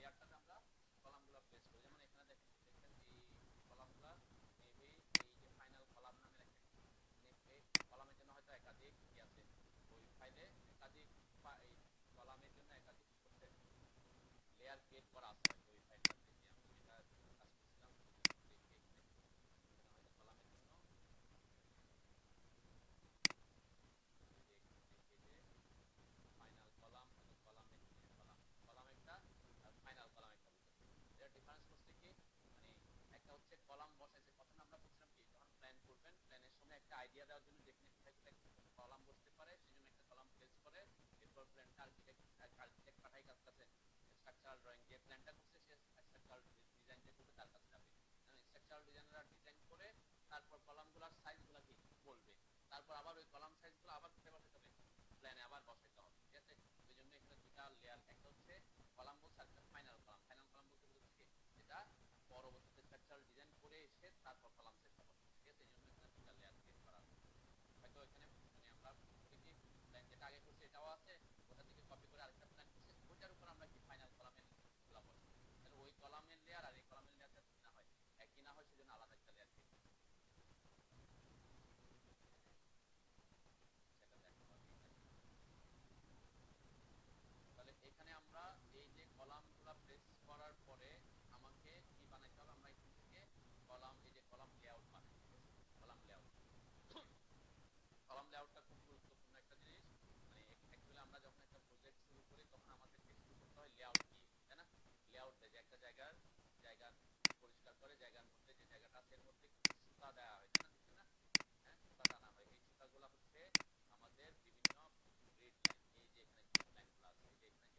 লেয়ারটাতে আমরা কলামগুলো প্লেস করি। যেমন এখানে দেখেন এই কলামগুলা মেবি এই যে ফাইনাল কলাম নামের একটা এই কলামের জন্য হয়তো একাধিক কি আছে ওই ফাইলে একাধিক এই কলামের জন্য একাধিক করতে লেয়ার ক্রিয়েট করা আছে হয়তো ওই ফাইলটাতে যে আমি যেটা কাজ করছিলাম। দেখি এখানে হয়তো কলামের জন্য ফাইনাল কলাম হয়তো কলামের কলাম একটা আর ফাইনাল কলাম একটা বুঝতেছে। এর ডিফারেন্স হচ্ছে কি মানে একটা হচ্ছে কলাম বসাইছে। প্রথমে আমরা বলছিলাম কি যখন প্ল্যান করবেন প্ল্যানের সময় একটা আইডিয়া দেওয়ার জন্য যেখানে কোথায় কোথায় কলাম বসতে পারে সেজন্য একটা কলাম প্লেস করে এরপর প্ল্যানটা আর্কিটেক্ট পাঠাই কাজ কাছে স্ট্রাকচারাল ড্রয়িং যে প্ল্যানটা করছে সে স্ট্রাকচারাল ডিজাইন যে করবে তার কাছে যাবে। স্ট্রাকচারাল ডিজাইনাররা ডিজাইন করে তারপর কলামগুলোর সাইজগুলো কি বলবে, তারপর আবার ওই কলাম সাইজগুলো আবার কোথায় বসাতে হবে প্ল্যানে আবার বসাইতে হবে। ঠিক আছে, ওই জন্য এখানে দুটা লেয়ার, একটা হচ্ছে কলাম বলছে আর একটা ফাইনাল কলাম। ফাইনাল কলাম বলতে বোঝাচ্ছে যেটা পরবর্তীতে স্ট্রাকচারাল ডিজাইন করে এসে তারপর কলাম সাইজটা বসাবে। ঠিক আছে, এই জন্য এখানে দুটা লেয়ার ক্রিয়েট করা আছে। হয়তো এখানে মানে আমরা করি কি প্ল্যান যেটা আগে করছি এটাও আছে, ওটা থেকে কপি করে আরেকটা প্ল্যান করছি ওইটার উপর আমরা কি ফাইনাল কলামের গুলা বসাই। তাহলে ওই কলামের লেয়ার আর এই কলামের লেয়ার যাতে না হয় একই না হয় সেজন্য আলাদা একটা লেয়ার ক্রিয়েট করছি। সেটা দেখাবো আমি এখানে। তাহলে এখানে আমরা এই যে কলামগুলো প্রেস করার পরে আমাকে কি বানাইতে হবে, আমরা এখান থেকে কলাম এই যে কলাম লেআউট বানাই। ঠিক আছে, কলাম লেআউট, কলাম লেআউটটা খুব গুরুত্বপূর্ণ একটা জিনিস। মানে অ্যাকচুয়ালি আমরা যখন একটা প্রজেক্ট শুরু করি তখন আমাদেরকে শুরু করতে হয় লেআউট কি, তাই না? লেআউট দেয় যে একটা জায়গা পরিষ্কার করে জায়গার মধ্যে যে জায়গাটা আছে এর মধ্যে কিছু সুতা দেওয়া হয়, তাই না? দেখছেন না? হ্যাঁ, সুতা টানা হয়। এই সুতাগুলো হচ্ছে আমাদের বিভিন্ন গ্রিড লাইন। এই যে এখানে গ্রিড লাইনগুলো আছে, এই যে এখানে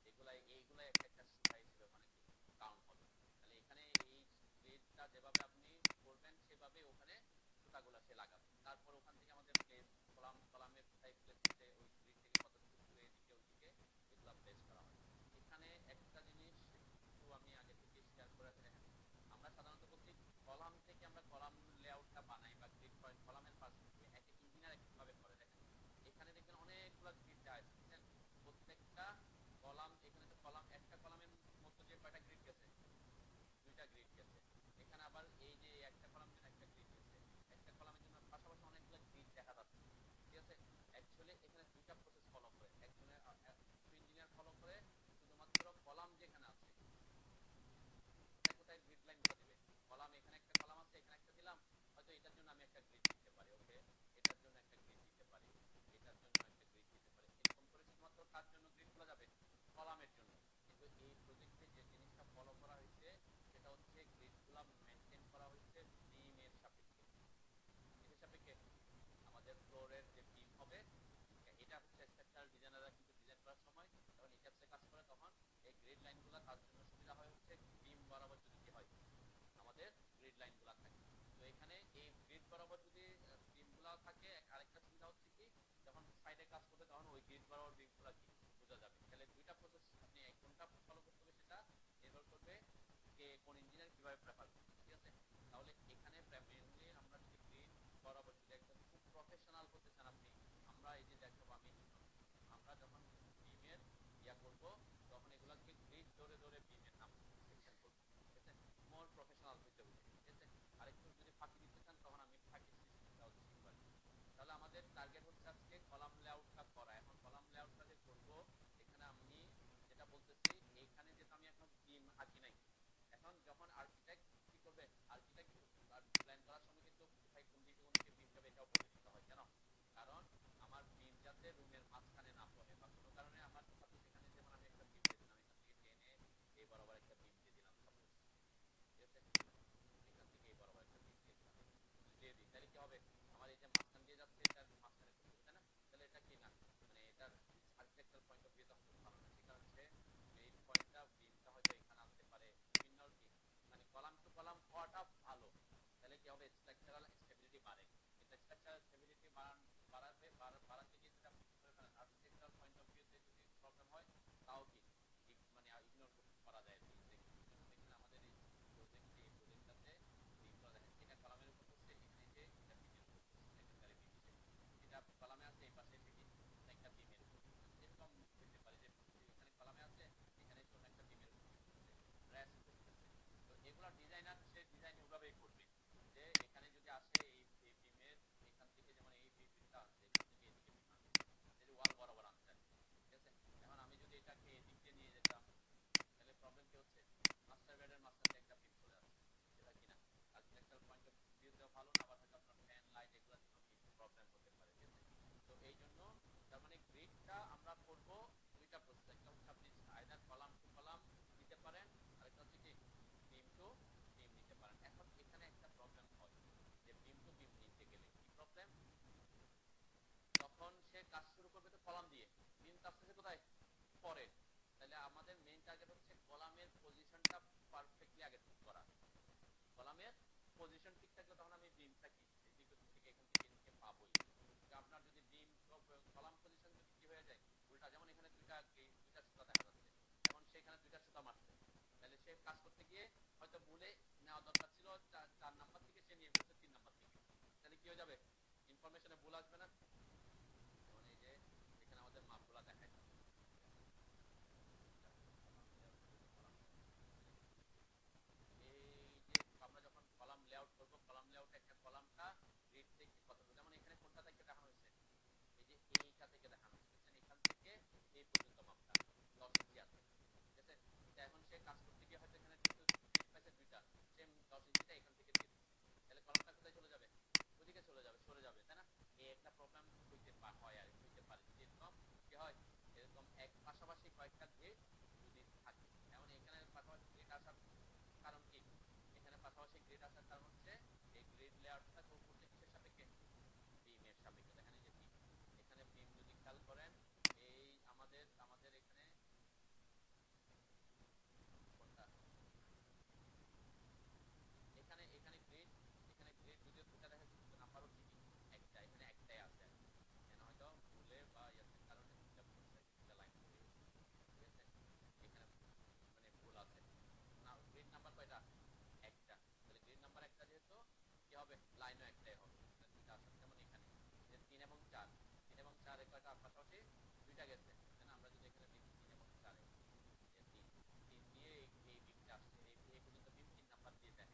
যেগুলো আছে এইগুলাই একটা একটা সুতা হিসেবে ওখানে কি কাউন্ট হবে। তাহলে এখানে এই গ্রিডটা যেভাবে আপনি করবেন সেভাবে ওখানে সুতাগুলো সে লাগাবে। তারপর ওখান থেকে আমাদের প্লেস কলামের কোথায় প্লেস হচ্ছে ওই গ্রিড থেকে কতটুকু দূরে এদিকে ওইদিকে এগুলা প্লেস করা হয়। এখানে একটা জিনিস একটু আমি আগে থেকে শেয়ার করে রাখি। দেখেন আমরা সাধারণত বলছি কলাম থেকে আমরা কলাম লেআউটটা বানাই বা গ্রিড পয়েন্ট কলামের পাশে এক এক ইঞ্জিনিয়ার এক ভাবে করে। দেখেন এখানে দেখবেন অনেকগুলো গ্রিড দেওয়া আছে, বুঝছেন? প্রত্যেকটা কলাম এখানে তো কলাম একটা কলামের মধ্যে যে কয়টা গ্রিড গেছে, দুইটা গ্রিড গেছে। এখানে আবার এই যে একটা কলামের জন্য একটা গ্রিড গেছে, একটা কলামের জন্য পাশাপাশি অনেকগুলো গ্রিড দেখা যাচ্ছে। ঠিক আছে, অ্যাকচুয়ালি এখানে দুইটা প্রসেস ফলো করে। একজনের কিছু ইঞ্জিনিয়ার ফলো করে শুধুমাত্র কলাম যেখানে আছে কোথায় কোথায় গ্রিড লাইন গুলো দিবে। কলাম এখানে একটা কলাম আছে এখানে একটা দিলাম, হয়তো এটার জন্য আমি একটা গ্রিড দিতে পারি, ওকে এটার জন্য একটা গ্রিড দিতে পারি, এটার জন্য একটা গ্রিড দিতে পারি। এরকম করে শুধুমাত্র কার জন্য গ্রিড গুলো যাবে, কলামের জন্য। কিন্তু এই প্রজেক্টে যে জিনিসটা ফলো করা হয়েছে সেটা হচ্ছে গ্রিড গুলা মেনটেন করা হয়েছে বিমের সাপেক্ষে। কিসের সাপেক্ষে? আমাদের ফ্লোরের যে বিম হবে এটা হচ্ছে স্ট্রাকচারাল ডিজাইনাররা কিন্তু ডিজাইন করার সময় যখন ইটাপসে কাজ করে তখন এই গ্রিড লাইনগুলো তার জন্য সুবিধা হয় হচ্ছে বিম বরাবর যদি কি হয় আমাদের গ্রিড লাইনগুলো থাকে। তো এখানে এই গ্রিড বরাবর যদি বিমগুলো থাকে আরেকটা সুবিধা হচ্ছে কি যখন সাইডে কাজ করবে তখন ওই গ্রিড বরাবর বিমগুলো কি বোঝা যাবে। তাহলে দুইটা প্রসেস আপনি কোনটা ফলো করতে হবে সেটা নির্ভর করবে কে কোন ইঞ্জিনিয়ার কিভাবে প্রেফার করবে। ঠিক আছে, তাহলে এখানে মেইনলি আমরা যদি গ্রিড বরাবর যদি একদম খুব প্রফেশনাল হতে চান আপনি, আমরা এই যে দেখাবো আমি আমরা যখন বিমের করব তখন এগুলাকে গ্রিড ধরে ধরে বিমের নাম সেকশন করব। ঠিক আছে, মোর প্রফেশনাল হইতে হবে। ঠিক আছে, আরেকটু যদি ফাঁকি দিতে চান তখন আমি ফাঁকির সিস্টেমটাও দিতে পারি। তাহলে আমাদের টার্গেট হচ্ছে আজকে কলাম লেআউটটা করা। এখন কলাম লেআউটটা যে করব এখানে আমি যেটা বলতেছি এইখানে যেটা আমি এখন বিম আঁকি নাই। এখন যখন আর্কিটেক্ট কি করবে, আর্কিটেক্ট প্ল্যান করার সময় কিন্তু কোথায় কোন দিকে বিম যাবে এটাও বলে দিতে হয়। কেন? কারণ আমার বিম যাতে রুমের মাঝখানে না পড়ে বা কোনো কারণে আমার সাপোজ এখানে যেমন আমি একটা বিম দিয়ে দিলাম, এখান থেকে টেনে এই বরাবর একটা বিম দিয়ে দিলাম সাপোজ। ঠিক আছে, এখান থেকে এই বরাবর একটা বিম দিয়ে দিলাম, যদি দিয়ে দিই তাহলে কি হবে, আমার এই যে মাঝখান দিয়ে যাচ্ছে এটা মাঝখানে পড়ে যাবে, তাই না? তাহলে এটা কি না মানে এটার আর্কিটেকচারাল পয়েন্ট অফ ভিউ তখন খুব ভালো না। সেই কারণে সে মেইন পয়েন্টটা বিমটা হয়তো এখানে আসতে পারে বিভিন্ন কি মানে কলাম টু কলাম হওয়াটা ভালো। তাহলে কি হবে, স্ট্রাকচারাল স্টেবিলিটি বাড়ে। এটা স্ট্রাকচারাল স্টেবিলিটি বাড়াতে গিয়ে যদি আপনি কি করে ফেলেন আর্কিটেকচারাল পয়েন্ট অফ ভিউতে যদি প্রবলেম হয় তাও কি মানে ইগনোর করা যায় আর কি। এই জন্য দেখেন আমাদের এই প্রজেক্টটাতে বিমগুলো দেখেন এটা কলামের উপর পড়ছে, এখানে যে এটা বিমের উপর পড়ছে, সেকেন্ডারি বিম হিসেবে এটা কলামে আছে, এই পাশে এসে কি একটা বিমের উপর পড়ছে। এরকম হইতে পারে যে এখানে কলামে আছে এখানে এসে অন্য একটা বিমের উপর যেগুলো ডিজাইনার সে ডিজাইন ওইভাবেই করবে, যে এখানে যদি আসে এই বিমের এখান থেকে, যেমন এই বিমটা আছে এখান থেকে এদিকে বিম আছে, যদি ওয়াল বরাবর আনতে হয়, ঠিক আছে। এখন আমি যদি এটাকে এদিক দিয়ে নিয়ে যেতাম, তাহলে প্রবলেম কি হচ্ছে, মাস্টার বেডের মাঝখানে একটা বিম চলে আসছে, সেটা কিনা আর্কিটেকচারাল পয়েন্ট অফ ভিউতেও ভালো না, আবার হয়তো আপনার ফ্যান লাইট এগুলোর জন্য প্রবলেম হতে পারে, ঠিক আছে। তো এই জন্য তার মানে গ্রিডটা আমরা করব দুইটা প্রসেস, একটা হচ্ছে আপনি আইদার কলাম টু কলাম নিতে পারেন, আরেকটা হচ্ছে কি বিম টু বিম নিতে পারেন। এখন এখানে একটা প্রবলেম হয় যে বিম টু বিম নিতে গেলে কি প্রবলেম, তখন সে কাজ শুরু করবে তো কলাম দিয়ে, বিম আসতেছে কোথায়, পরে। তাহলে আমাদের মেইন টার্গেট হচ্ছে কলামের পজিশনটা পারফেক্টলি আগে ঠিক করা। কলামের পজিশন ঠিক থাকলে তখন আমি বিমটা কি এদিক থেকে এখান থেকে এদিকে পাবোই। আপনার যদি বিম কলাম পজিশন যদি কি হয়ে যায় উল্টা, যেমন এখানে দুইটা সুতা দেখা যাচ্ছে, এখন সেখানে দুইটা সুতা মারছে, তাহলে সে কাজ করতে গিয়ে হয়তো ভুলে নেওয়া দরকার ছিল 4 নাম্বার থেকে, সে নিয়ে ফেলছে 3 নাম্বার থেকে, তাহলে কি হয়ে যাবে, ইনফরমেশনে ভুল আসবে না। যেমন এই যে এখানে আমাদের মাপগুলা দেখায়, এই যে আমরা যখন কলাম লেআউট করব, কলাম লেআউটে একটা কলামটা গ্রিড থেকে কত, যেমন এখানে কোনটা থেকে দেখানো হয়েছে, এই যে এইটা থেকে দেখানো হয়েছে, এখান থেকে এই পর্যন্ত মাপটা 10 ইঞ্চি আছে, ঠিক আছে। এটা এখন সে কাজ করতে গিয়ে হয়তো এখানে যেহেতু গ্রিড পাইছে দুইটা, সে 10 ইঞ্চিটা এখান থেকে দিয়ে দিচ্ছে, তাহলে কলামটা কোথায় চলে যাবে, ওদিকে চলে যাবে, সরে যাবে, তাই না। এই একটা প্রবলেম হইতে হয় আর হইতে পারে, যদি এরকম কি হয়, এরকম এক পাশাপাশি কয়েকটা গ্রিড যদি থাকে। যেমন এখানে পাশাপাশি গ্রিড আসার কারণ কি, এখানে পাশাপাশি গ্রিড আসার কারণ হচ্ছে এই গ্রিড লেয়ারটা করতে কিসের সাপেক্ষে, বিমের সাপেক্ষে। দেখেন এই যে বিম, এখানে বিম যদি খেয়াল করেন, এই আমাদের আমাদের এখানে কোনটা, এখানে এখানে গ্রিড, এখানে গ্রিড যদিও দুটো দেখা যাচ্ছে, নাম্বারও ঠিকই একটা, এখানে একটাই আছে, এখানে হয়তো ভুলে বা ইয়াসের কারণে দুটা পড়ছে, দুটা লাইন পড়ে গেছে, ঠিক আছে। এখানে মানে ভুল আছে না, গ্রিড নাম্বার কয়টা, একটা, তাহলে গ্রিড নাম্বার একটা যেহেতু কি হবে, লাইনও একটাই হবে, দুইটা আছে। যেমন এখানে যে 3 এবং 4, 3 এবং 4 এর কয়টা পাশাপাশি দুইটা গেছে, তাই না। আমরা যদি এখানে লিখি 3 এবং 4 এ যে 3 3 দিয়ে এই বিমটা আসছে, এই পর্যন্ত বিম 3 নাম্বার দিয়ে দেখেন,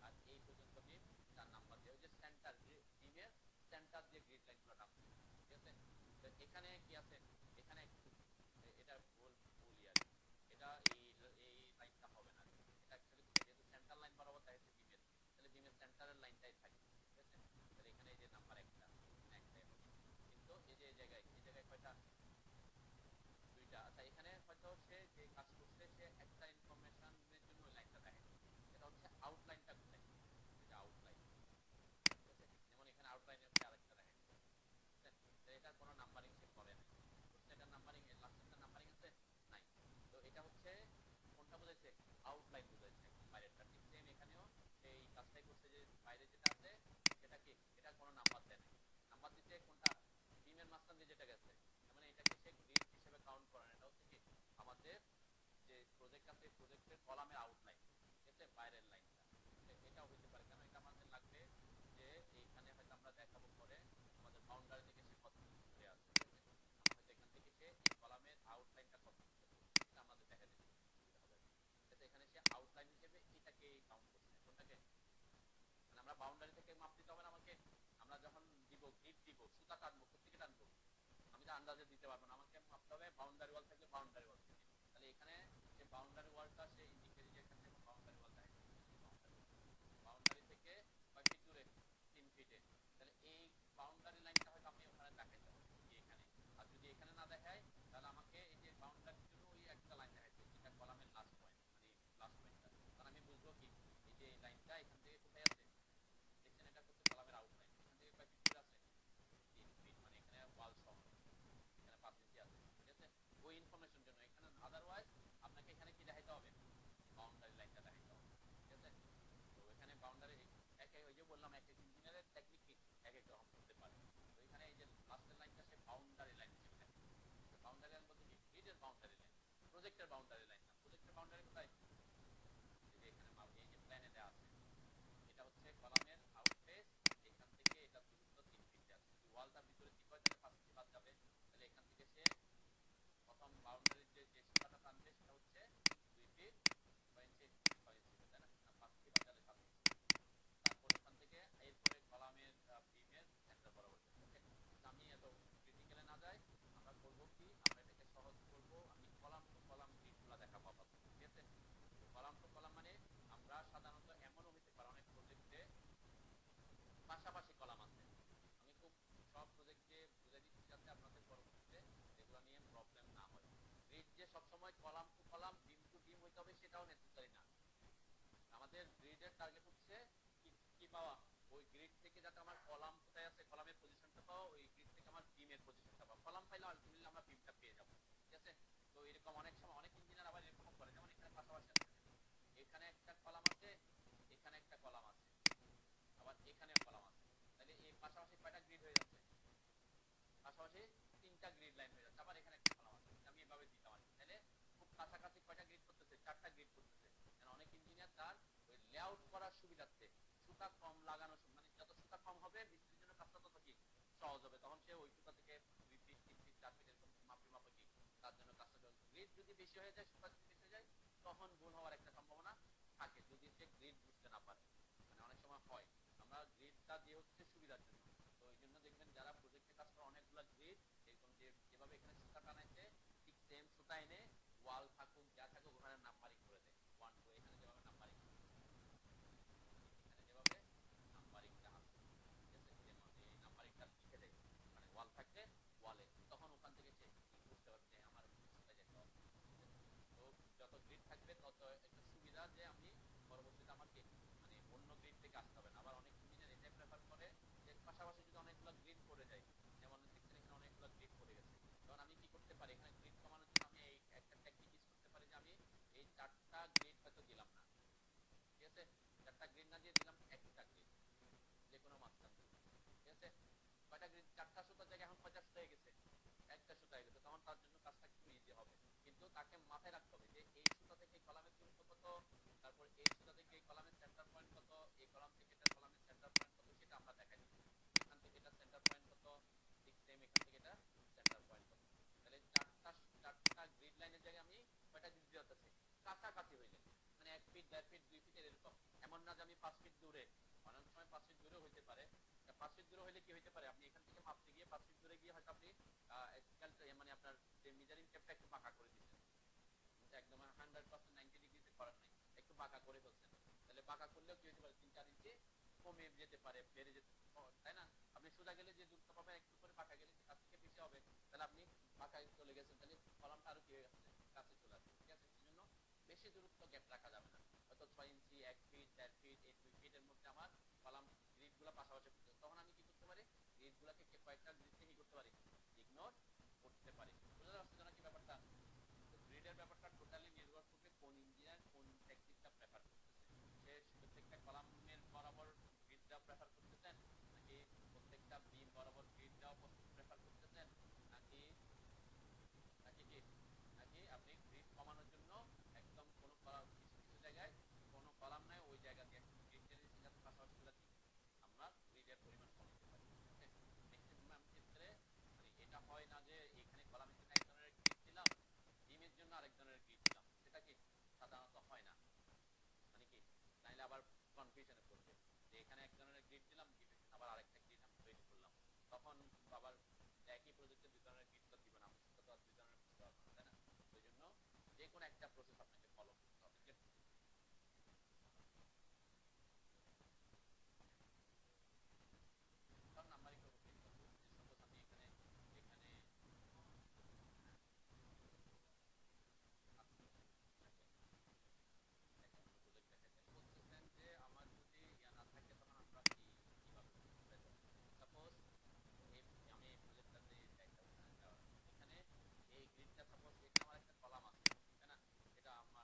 আর এই পর্যন্ত বিম 4 নাম্বার দিয়ে, ওই যে সেন্টার বিমের সেন্টার দিয়ে গ্রিড লাইনগুলো টানছে, ঠিক আছে। তো এখানে কি আছে, এখানে একটু এটা ভুল আর এটা এই লাইনটা হবে না, এটা অ্যাকচুয়ালি কোথায়, যেহেতু সেন্টার লাইন বরাবর দেখাচ্ছে বিমের, তাহলে বিমের সেন্টারের লাইনটাই থাকে, ঠিক আছে। তাহলে এখানে এই যে নাম্বার একটা, একটাই হবে, কিন্তু এই যে এই জায়গায় কয়টা, দুইটা। আচ্ছা এখানে হয়তো সে যে কাজ করছে, সে একটা ইনফরমেশনের জন্য ওই লাইনটা দেখে, সেটা হচ্ছে আউটলাইনটা কোথায়, এটা আউটলাইন, ঠিক আছে। যেমন এখানে আউটলাইনের হচ্ছে আরেকটা দেখেন, এটার কোনো নাম্বারিং সে করে নাই, বুঝছে, এটার নাম্বারিং লাস্টেরটা নাম্বারিং আছে নাই, তো এটা হচ্ছে কোনটা বোঝাইছে, আউটলাইন বোঝাইছে, একদম বাইরেরটা। ঠিক সেম এখানেও সেই কাজটাই করছে, যে বাইরে যেটা আছে সেটা কি, এটা কোনো নাম্বার দেয় নাই, নাম্বার দিতে কোনটা, বিমের মাঝখান দিয়ে যেটা গেছে, মানে এটাকে সে গ্রিড হিসেবে কাউন্ট করে না, এটা হচ্ছে কি আমাদের যে প্রজেক্ট আছে, প্রজেক্টের কলামের আউটলাইন, ঠিক আছে, বাইরের লাইনটা। এটাও হইতে পারে, কেন এটা আমাদের লাগবে, যে এইখানে হয়তো আমরা দেখাবো পরে আমাদের বাউন্ডারি থেকে সে কত দূরে আছে, ঠিক আছে। আমরা হয়তো এখান থেকে সে এই কলামের আউটলাইনটা কত দূরে করছে, এটা আমাদের দেখা দিতে সুবিধা হবে, ঠিক আছে। এখানে সে আউটলাইন হিসেবে এটাকে কাউন্ট করছে, কোনটাকে, মানে আমরা বাউন্ডারি থেকে মাপ দিতে হবে না আমাকে, আমরা যখন দিব গ্রিড দিব, সুতা টানবো, কোথেকে টানবো, আমি তো আন্দাজে দিতে পারবো না, আমাকে মাপতে হবে বাউন্ডারি ওয়াল থাকলে বাউন্ডারি ওয়াল থেকে। তাহলে এখানে যে বাউন্ডারি ওয়ালটা সে ইন্ডিকেট, যে এখানে দেখো বাউন্ডারি ওয়াল দেখা যাচ্ছে, বাউন্ডারি থেকে কয় ফিট দূরে, 3 ফিটে, তাহলে এই বাউন্ডারি লাইনটা হয়তো আমি ওখানে দেখাইতে হবে, যদি এখানে, আর যদি এখানে না দেখায় তাহলে আমাকে এই যে বাউন্ডারির জন্য ওই একটা লাইন দেখাইতে হবে, যেটা কলামের লাস্ট পয়েন্ট, মানে লাস্ট পয়েন্টটা, কারণ আমি বুঝবো কি এই যে এই লাইনটা এখান থেকে কোথায় আছে, দেখছেন, এটা হচ্ছে কলামের আউটলাইন, এখান থেকে কয় ফিট দূরে আছে, 3 ফিট, মানে এখানে ওয়াল সহ এখানে 5 ইঞ্চি আছে, ঠিক আছে। ওই ইনফরমেশন জন্য এখানে, আদারওয়াইজ আপনাকে এখানে কি দেখাইতে হবে, বাউন্ডারি লাইনটা দেখাইতে হবে, ঠিক আছে। তো এখানে বাউন্ডারি এক এক, ওই যে বললাম এক এক ইঞ্জিনিয়ারের টেকনিক কি এক এক রকম করতে পারে। তো এখানে এই যে লাস্টের লাইনটা সে বাউন্ডারি লাইন হিসেবে দেখে, বাউন্ডারি লাইন বলতে কি, গ্রিডের বাউন্ডারি লাইন, প্রজেক্টের বাউন্ডারি লাইন না, প্রজেক্টের বাউন্ডারি কোথায়, এই যে এখানে এই যে প্ল্যানে দেওয়া আছে, এটা হচ্ছে কলামের আউটফেস, এখান থেকে এটা দূরত্ব 3 ফিট আছে, যদি ওয়ালটা ভিতরে ঠিক হয় তাহলে 5 ইঞ্চি বাদ যাবে, তাহলে এখান থেকে সে প্রথম বাউন্ডারির যে সুতাটা টানবে সেটা হচ্ছে 2 ফিট 6 ইঞ্চি, 6 ইঞ্চি, তাই না, না যে সবসময় column to column beam to beam হইতে হবে সেটাও নেসেসারি না। আমাদের গ্রিডের টার্গেট হচ্ছে কি পাওয়া, ওই গ্রিড থেকে যাতে আমার কলাম কোথায় আছে কলামের পজিশনটা পাওয়া, ওই গ্রিড থেকে আমার বিমের পজিশনটা পাওয়া। কলাম পাইলে আলটিমেটলি আমরা বিমটা পেয়ে যাবো, ঠিক আছে। তো এরকম অনেক সময় অনেক ইঞ্জিনিয়ার আবার এরকম করে, যেমন এখানে পাশাপাশি আছে, এখানে একটা কলাম আছে, এখানে একটা কলাম আছে, আবার এখানেও কলাম আছে, তাহলে এই পাশাপাশি কয়টা গ্রিড হয়ে যাচ্ছে, পাশাপাশি তিনটা গ্রিড লাইন হয়ে যাচ্ছে। আবার এখানে একটা কলাম আছে, আমি এভাবে দিতাম আর কি। তাহলে খুব কাছাকাছি কয়টা গ্রিড করতেছে, চারটা গ্রিড করতেছে। কারণ অনেক ইঞ্জিনিয়ার তার ওই লেআউট করার সুবিধার্থে সুতা কম লাগানো, মানে যত সুতা কম হবে মিস্ত্রির জন্য কাজটা তত কি সহজ হবে, তখন সে ওই সুতা থেকে 2 ফিট 3 ফিট 4 ফিট এরকম মাপে কি তার জন্য কাজটা সহজ। গ্রিড যদি বেশি হয়ে যায়, সুতা যদি বেশি হয়ে যায়, তখন ভুল হওয়ার একটা সম্ভাবনা থাকে যদি সে গ্রিড বুঝতে না পারে। মানে অনেক সময় হয় আমরা গ্রিডটা দিয়ে হচ্ছে সুবিধার জন্য। তো এই জন্য দেখবেন যারা প্রজেক্টে কাজ করে অনেকগুলো গ্রিড এরকম যেভাবে এখানে সুতা টানাইছে ঠিক সেম সুতা এনে ওয়াল থাকুক যা থাকুক ওখানে নাম্বারিং করে দেয়, 1 2, এখানে যেভাবে নাম্বারিং, এখানে যেভাবে নাম্বারিংটা আছে, ঠিক আছে, যেমন এই নাম্বারিংটা লিখে দেয় মানে ওয়াল থাকলে ওয়ালে, তখন ওখান থেকে সে বুঝতে পারবে যে আমার সুতা যেতে হবে। তো যত গ্রিড থাকবে তত একটা সুবিধা যে আমি পরবর্তীতে আমাকে মানে অন্য গ্রিড থেকে আসতে হবে না। আবার অনেক ইঞ্জিনিয়ার এটাই প্রেফার করে যে পাশাপাশি যদি অনেকগুলো গ্রিড পড়ে যায়, যেমন দেখছেন এখানে অনেকগুলো গ্রিড পড়ে গেছে, তখন আমি কি করতে পারি, এখানে গ্রিড কমানোর জন্য আমি এই একটা টেকনিক ইউজ করতে পারি যে আমি এই চারটা গ্রিড হয়তো দিলাম না, ঠিক আছে, চারটা গ্রিড না দিয়ে দিলাম একটা গ্রিড যে কোনো মাঝখান থেকে, ঠিক আছে। কয়টা গ্রিড, চারটা সুতার জায়গায় এখন কয়টা সুতা হয়ে গেছে, একটা সুতা হয়ে গেছে, তখন তার জন্য কাজটা একটু ইজি হবে। কিন্তু তাকে মাথায় রাখতে হবে যে এই সুতা থেকে কলামের দূরত্ব কত, তারপর এই সুতা থেকে এই কলামের সেন্টার পয়েন্ট কত, এই কলাম থেকে এটা কলামের সেন্টার পয়েন্ট কত, সেটা আমরা দেখাই দিব। এখান থেকে এটা সেন্টার পয়েন্ট কত, ঠিক সেম এখান থেকে এটা সেন্টার পয়েন্ট কত। তাহলে চারটা গ্রিড লাইনের জায়গায় আমি কয়টা গ্রিড দিতে আছে, কাছাকাছি হইলে মানে 1 ফিট 1.5 ফিট 2 ফিটের এরকম, এমন না যে আমি 5 ফিট দূরে, অনেক সময় 5 ফিট দূরেও হইতে পারে। 5 ফিট দূরে হইলে কি হইতে পারে, আপনি এখান থেকে মাপতে গিয়ে 5 ফিট দূরে গিয়ে হয়তো আপনি মানে আপনার যে মেজারিং টেপটা একটু বাঁকা করে দিচ্ছেন, একদম 100% 90 ডিগ্রিতে করেন নাই, একটু বাঁকা করে ফেলছেন। তাহলে বাঁকা করলেও কি হতে পারে, 3 4 ইঞ্চি কমে যেতে পারে, বেড়ে যেতে, তাই না। আপনি সোজা গেলে যে দূরত্ব পাবেন একটু করে বাঁকা গেলে তার থেকে বেশি হবে, তাহলে আপনি বাঁকায় চলে গেছেন, তাহলে কলামটা আরো কি হয়ে গেছে, কাছে চলে আসছে, ঠিক আছে। এই জন্য বেশি দূরত্ব গ্যাপ রাখা যাবে না, হয়তো 6 ইঞ্চি 1 ফিট 1.5 ফিট এই 2 ফিটের মধ্যে আমার কলাম গ্রিড গুলা পাশাপাশি করতে, তখন আমি কি করতে পারি, গ্রিড গুলাকে কয়েকটা গ্রিড থেকে কি করতে পারি, ইগনোর করতে পারি। বুঝতে পারছেন না কি ব্যাপারটা। তো গ্রিডের ব্যাপারটা টোটালি নির্ভর করবে কোন ইঞ্জিনিয়ার কোন টেকনিকটা প্রেফার করতেছে, সে প্রত্যেকটা কলামের বরাবর গ্রিডটা প্রেফার করতেছেন, নাকি প্রত্যেকটা বিম বরাবর গ্রিডটাও প্রেফার করতেছেন, নাকি নাকি কি নাকি আপনি গ্রিড কমানোর জন্য একদম কোনো কিছু কিছু জায়গায় কোনো কলাম নাই ওই জায়গা দিয়ে একদম গ্রিড টেনে দিচ্ছেন যাতে পাশাপাশি গুলা দিয়ে আমরা গ্রিডের পরিমাণ কমাতে পারি। ওকে, ম্যাক্সিমাম ক্ষেত্রে মানে এটা হয় না যে এখানে কলামের জন্য এক ধরনের গ্রিড দিলাম, ডিমের জন্য আরেক ধরনের গ্রিড দিলাম, সেটা কি সাধারণত হয় না। মানে কি, নাইলে আবার কনফিউশনে পড়বে যে এখানে এক ধরনের গ্রিড দিলাম, ডিমের জন্য আবার আরেকটা গ্রিড আমি তৈরি করলাম, তখন আবার একই প্রজেক্টে 2 ধরনের গ্রিড তো দিবে না, আমি সেটা তো আর 2 ধরনের বুঝতে পারবো না, তাই না। ওই জন্য যে কোনো একটা প্রসেস আপনাকে ফলো করতে হবে। কারণ নাম্বারিং করবো কি, সাপোজ আমি এখানে এখানে আচ্ছা, একটা প্রজেক্ট দেখাইছেন, বলতেছেন যে আমার যদি ইয়া না থাকে তখন আমরা কিভাবে সাপোজ আমি এই প্রজেক্টটাতে একটা উদাহরণ দেওয়া, এখানে এই গ্রিডটা সাপোজ এখানে আমার একটা কলাম আছে, তাই না, এটা আমার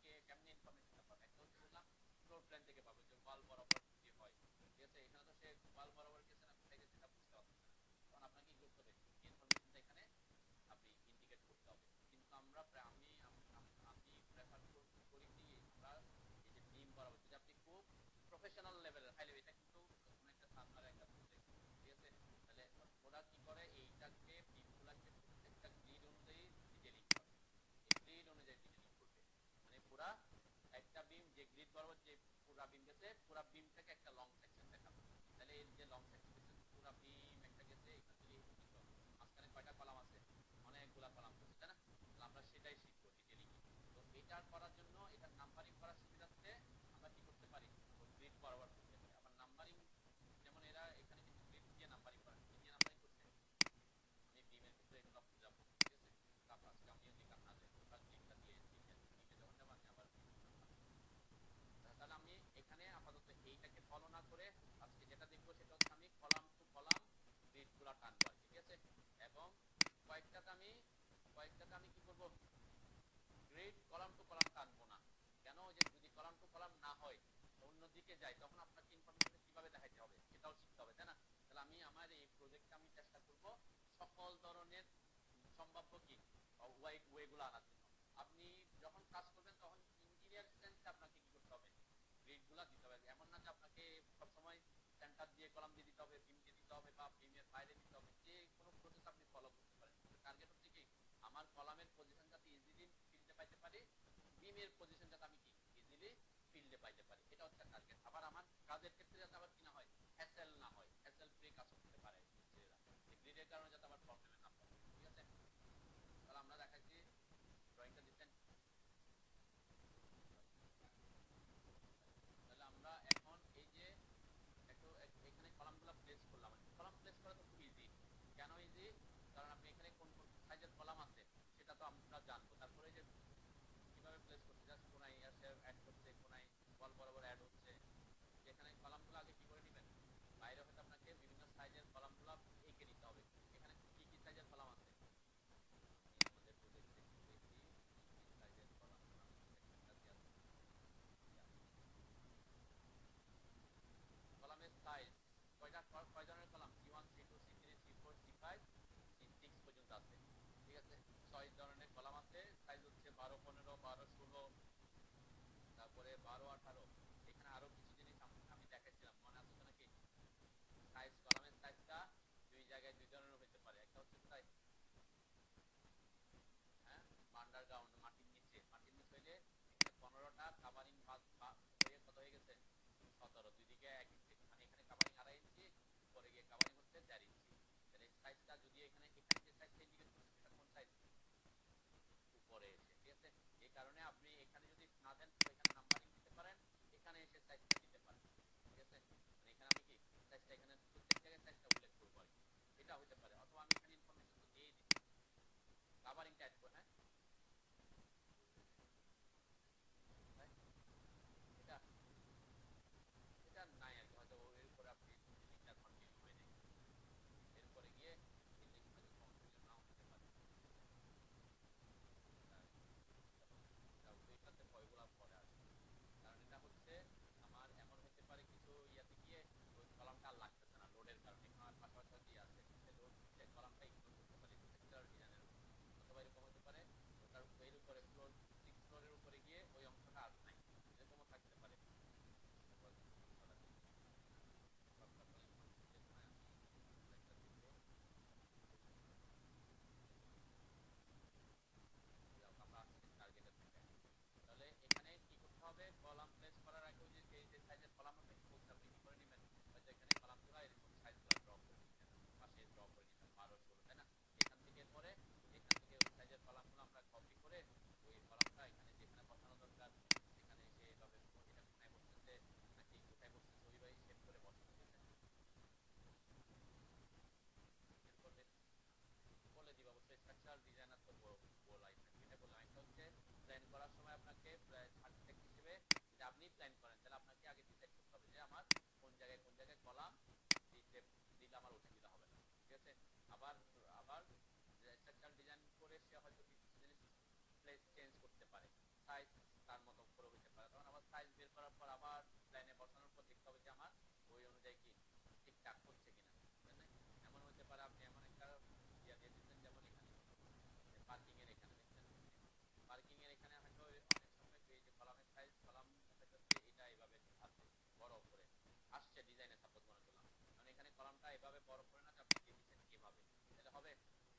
আপনাকে কেমনে ইনফরমেশনটা পাবে? একটা হচ্ছে বললাম ফ্লোর প্ল্যান থেকে পাবে, যে ওয়াল বরাবর যে হয়, ঠিক আছে? এখানে তো সে ওয়াল বরাবর গেছে না, কোথায় গেছে এটা বুঝতে পারতেছে না। তখন আপনাকে কি করতে হবে, ইনফরমেশনটা এখানে আপনি ইন্ডিকেট করতে হবে। কিন্তু আমরা আমি প্রেফার করি কি, আমরা এই যে বিম বরাবর, যদি আপনি খুব প্রফেশনাল লেভেলের হাই লেভেল, এটা কিন্তু কোনো একটা সার্ভার একটা প্রজেক্ট, ঠিক আছে? তাহলে ওরা কি করে, এইটাকে বিমগুলাকে প্রত্যেকটা গ্রিড অনুযায়ী ডিটেইলিং করে, এই গ্রিড অনুযায়ী ডিটেইলিং করবে, মানে পুরা একটা বিম যে গ্রিড বরাবর যে পুরা বিম গেছে, পুরা বিমটাকে একটা লং সেকশন দেখাবে। তাহলে এই যে লং সেকশন গেছে, পুরা বিম একটা গেছে, এখান থেকে মাঝখানে কয়টা কলাম আছে, অনেকগুলা কলাম আছে, তাই না? তাহলে আমরা সেটাই শিখবো ডিটেইলিং। তো এটা করার জন্য, এটা নাম্বারিং করার সুবিধার্থে আমরা কি করতে পারি, গ্রিড বরাবর করতে পারি। আবার নাম্বারিং, যেমন এরা এখানে কিন্তু গ্রিড দিয়ে নাম্বারিং করে, কি দিয়ে নাম্বারিং করছে, আমি বিমের ক্ষেত্রে এগুলো বুঝাবো, ঠিক আছে? তারপর আজকে আমিও দিলাম না যে টোটাল গ্রিডটা দিয়ে বিমে যখন যাবো আমি আবার তাহলে আমি এখানে আপাতত এইটাকে ফলো না করে আজকে যেটা দেখবো সেটা হচ্ছে আমি কলাম টু কলাম গ্রিড গুলা টানবো, ঠিক আছে? এবং কয়েকটাতে আমি কি করব, গ্রিড কলাম টু কলাম টানবো না। কেন? যে যদি কলাম টু কলাম না হয়, অন্যদিকে যায়, তখন আপনাকে ইনফরমেশন কিভাবে দেখাইতে হবে সেটাও শিখতে হবে, তাই না? তাহলে আমি আমার এই প্রজেক্টটা আমি চেষ্টা করব সকল ধরনের সম্ভাব্য কি ওয়ে গুলো আনার জন্য। আপনি যখন কাজ করবেন তখন ইঞ্জিনিয়ার সেন্সে আপনাকে কি করতে হবে, গ্রিড গুলা দিতে হবে। এমন না যে আপনাকে সবসময় সেন্টার দিয়ে কলাম দিয়ে দিতে হবে, বিম দিয়ে দিতে হবে, বা বিমের বাইরে দিতে হবে, যে কোনো প্রসেস আপনি ফলো করতে পারেন। টার্গেট হচ্ছে কি, আমার কলামের পজিশন যাতে ইজিলি ফিল্ডে পাইতে পারি, বিমের পজিশন যাতে আমি কি ইজিলি ফিল্ডে পাইতে পারি, এটা হচ্ছে টার্গেট। আবার আমার কাজের ক্ষেত্রে যাতে আবার কি না হয়, হ্যাসেল না হয়, হ্যাসেল ফ্রি কাজ করতে পারে মিস্ত্রিরা, এই গ্রিডের কারণে যাতে আবার প্রবলেমে না পড়ে, ঠিক আছে? তাহলে আমরা দেখাচ্ছি, ড্রয়িংটা দিচ্ছেন। তাহলে আমরা এখন এই যে একটু এখানে কলামগুলো প্লেস করলাম। কলাম প্লেস করা তো খুব ইজি। কেন ইজি? কারণ আপনি এখানে কোন কোন সাইজের কলাম আছে সেটা তো আমরা জানবো। তারপরে যে কিভাবে প্লেস করতে, জাস্ট কোনায় আসে অ্যাড করতে, কোনায় বল বরাবর অ্যাড হচ্ছে। এখানে কলামগুলো আগে কি করে নেবেন, বাইরে হয়তো আপনাকে বিভিন্ন সাইজের কলামগুলো এঁকে নিতে হবে। এখানে কি কি সাইজের কলাম আছে, আমাদের প্রজেক্টে একটু দেখি কি কি সাইজের কলামগুলো সেকশনটা দেওয়া আছে। কলামের সাইজ কয়টা, কয় ধরনের column, C1 C2 C3 C4 C5 C6 পর্যন্ত আছে, ঠিক আছে? 6 ধরনের কলাম আছে। সাইজ হচ্ছে 12 15 12 16, তারপরে 12 18। এখানে আরো কিছু জিনিস আমি দেখাইছিলাম, মনে আছে তো নাকি? সাইজ, কলামের সাইজটা দুই জায়গায় দুই ধরনের হতে পারে। একটা হচ্ছে কোথায়, হ্যাঁ, আন্ডারগ্রাউন্ড, মাটির নিচে হইলে এখানে 15টা কাভারিং হয়ে কত হয়ে গেছে, 17। দুই দিকে 1 ইঞ্চি, মানে এখানে কাভারিং 2.5 ইঞ্চি, উপরে গিয়ে কাভারিং হচ্ছে 4 ইঞ্চি। তাহলে সাইজটা যদি এখানে যে সাইজটা ইন্ডিকেট করছে সেটা কোন সাইজ, উপরে এসে, ঠিক আছে? এই কারণে আপনি এখানে যদি না দেন তো এখানে নাম্বারিং দিতে পারেন, এখানে এসে সাইজটা দিতে পারেন, ঠিক আছে? মানে এখানে আমি কি সাইজটা, এখানে প্রত্যেক জায়গায় সাইজটা উল্লেখ করবো আর কি। এটা হতে পারে, অথবা আমি এখানে ইনফরমেশন তো দিয়েই দিচ্ছি, কাভারিংটা অ্যাড করে, হ্যাঁ, তাই এটা এটা নাই আর কি, হয়তো এর উপরে আপনি বিল্ডিংটা কন্টিনিউ হয় নাই, এরপরে গিয়ে বিল্ডিং হয়তো কমপ্লিট নাও হতে পারে। এটাতে ভয়গুলা পরে আসে, কারণ এটা হচ্ছে আমার এমন হতে পারে কিছু ইয়াতে গিয়ে ওই কলামটা আর লাগতেছে না লোডের কারণে, আমার পাশাপাশি আছে লোড দিচ্ছে, কলামটা ইগনোর করতে পারে স্ট্রাকচারাল ডিজাইনের উপর। অথবা এরকম হতে পারে ওটার এর উপরে ফ্লোর 6 ফ্লোরের উপরে গিয়ে ওই অংশটা আর নাই, এরকমও থাকতে পারে। তারপর ছড়া দিই, সবটা বলে যে কোনায় আমি একটা দেখবো, আমরা আসছি টার্গেটের থেকে। তাহলে এখানে কি করতে হবে, কলাম প্লেস করার আগে ওই যে যে সাইজের কলাম আপনাকে বলছি আপনি কি করে নেবেন, হয়তো এখানে কলামগুলো এরকম সাইজগুলো ড্র করে নিতেন, পাশে ড্র করে নিতেন 12 16, তাই না? এখান থেকে পরে এখান থেকে ওই সাইজের কলামগুলো আমরা কপি করে ওই কলামটা এখানে যেখানে বসানো দরকার সেখানে এসে এভাবে এটা কোথায় বসতেছে নাকি কোথায় বসতেছে ওইভাবে সেট করে বসানো যেতে। এরপরে বলে দিব, অবশ্যই স্ট্রাকচারাল ডিজাইনার তো বলাই থাকে, এটা বলে আরেকটা হচ্ছে প্ল্যান করার সময় আপনাকে আর্কিটেক্ট হিসেবে যদি আপনি প্ল্যান করেন তাহলে আপনাকে আগে ডিসাইড করতে হবে যে আমার কোন জায়গায় কলাম দিতে দিলে আমার অসুবিধা হবে না, ঠিক আছে? আবার আবার স্ট্রাকচারাল ডিজাইন করে সে হয়তো কিছু জিনিস প্লেস চেঞ্জ করতে পারে, সাইজ তার মতো কলামটা এভাবে বড় করে না যে আপনি দিয়ে দিচ্ছেন এভাবে, তাহলে হবে?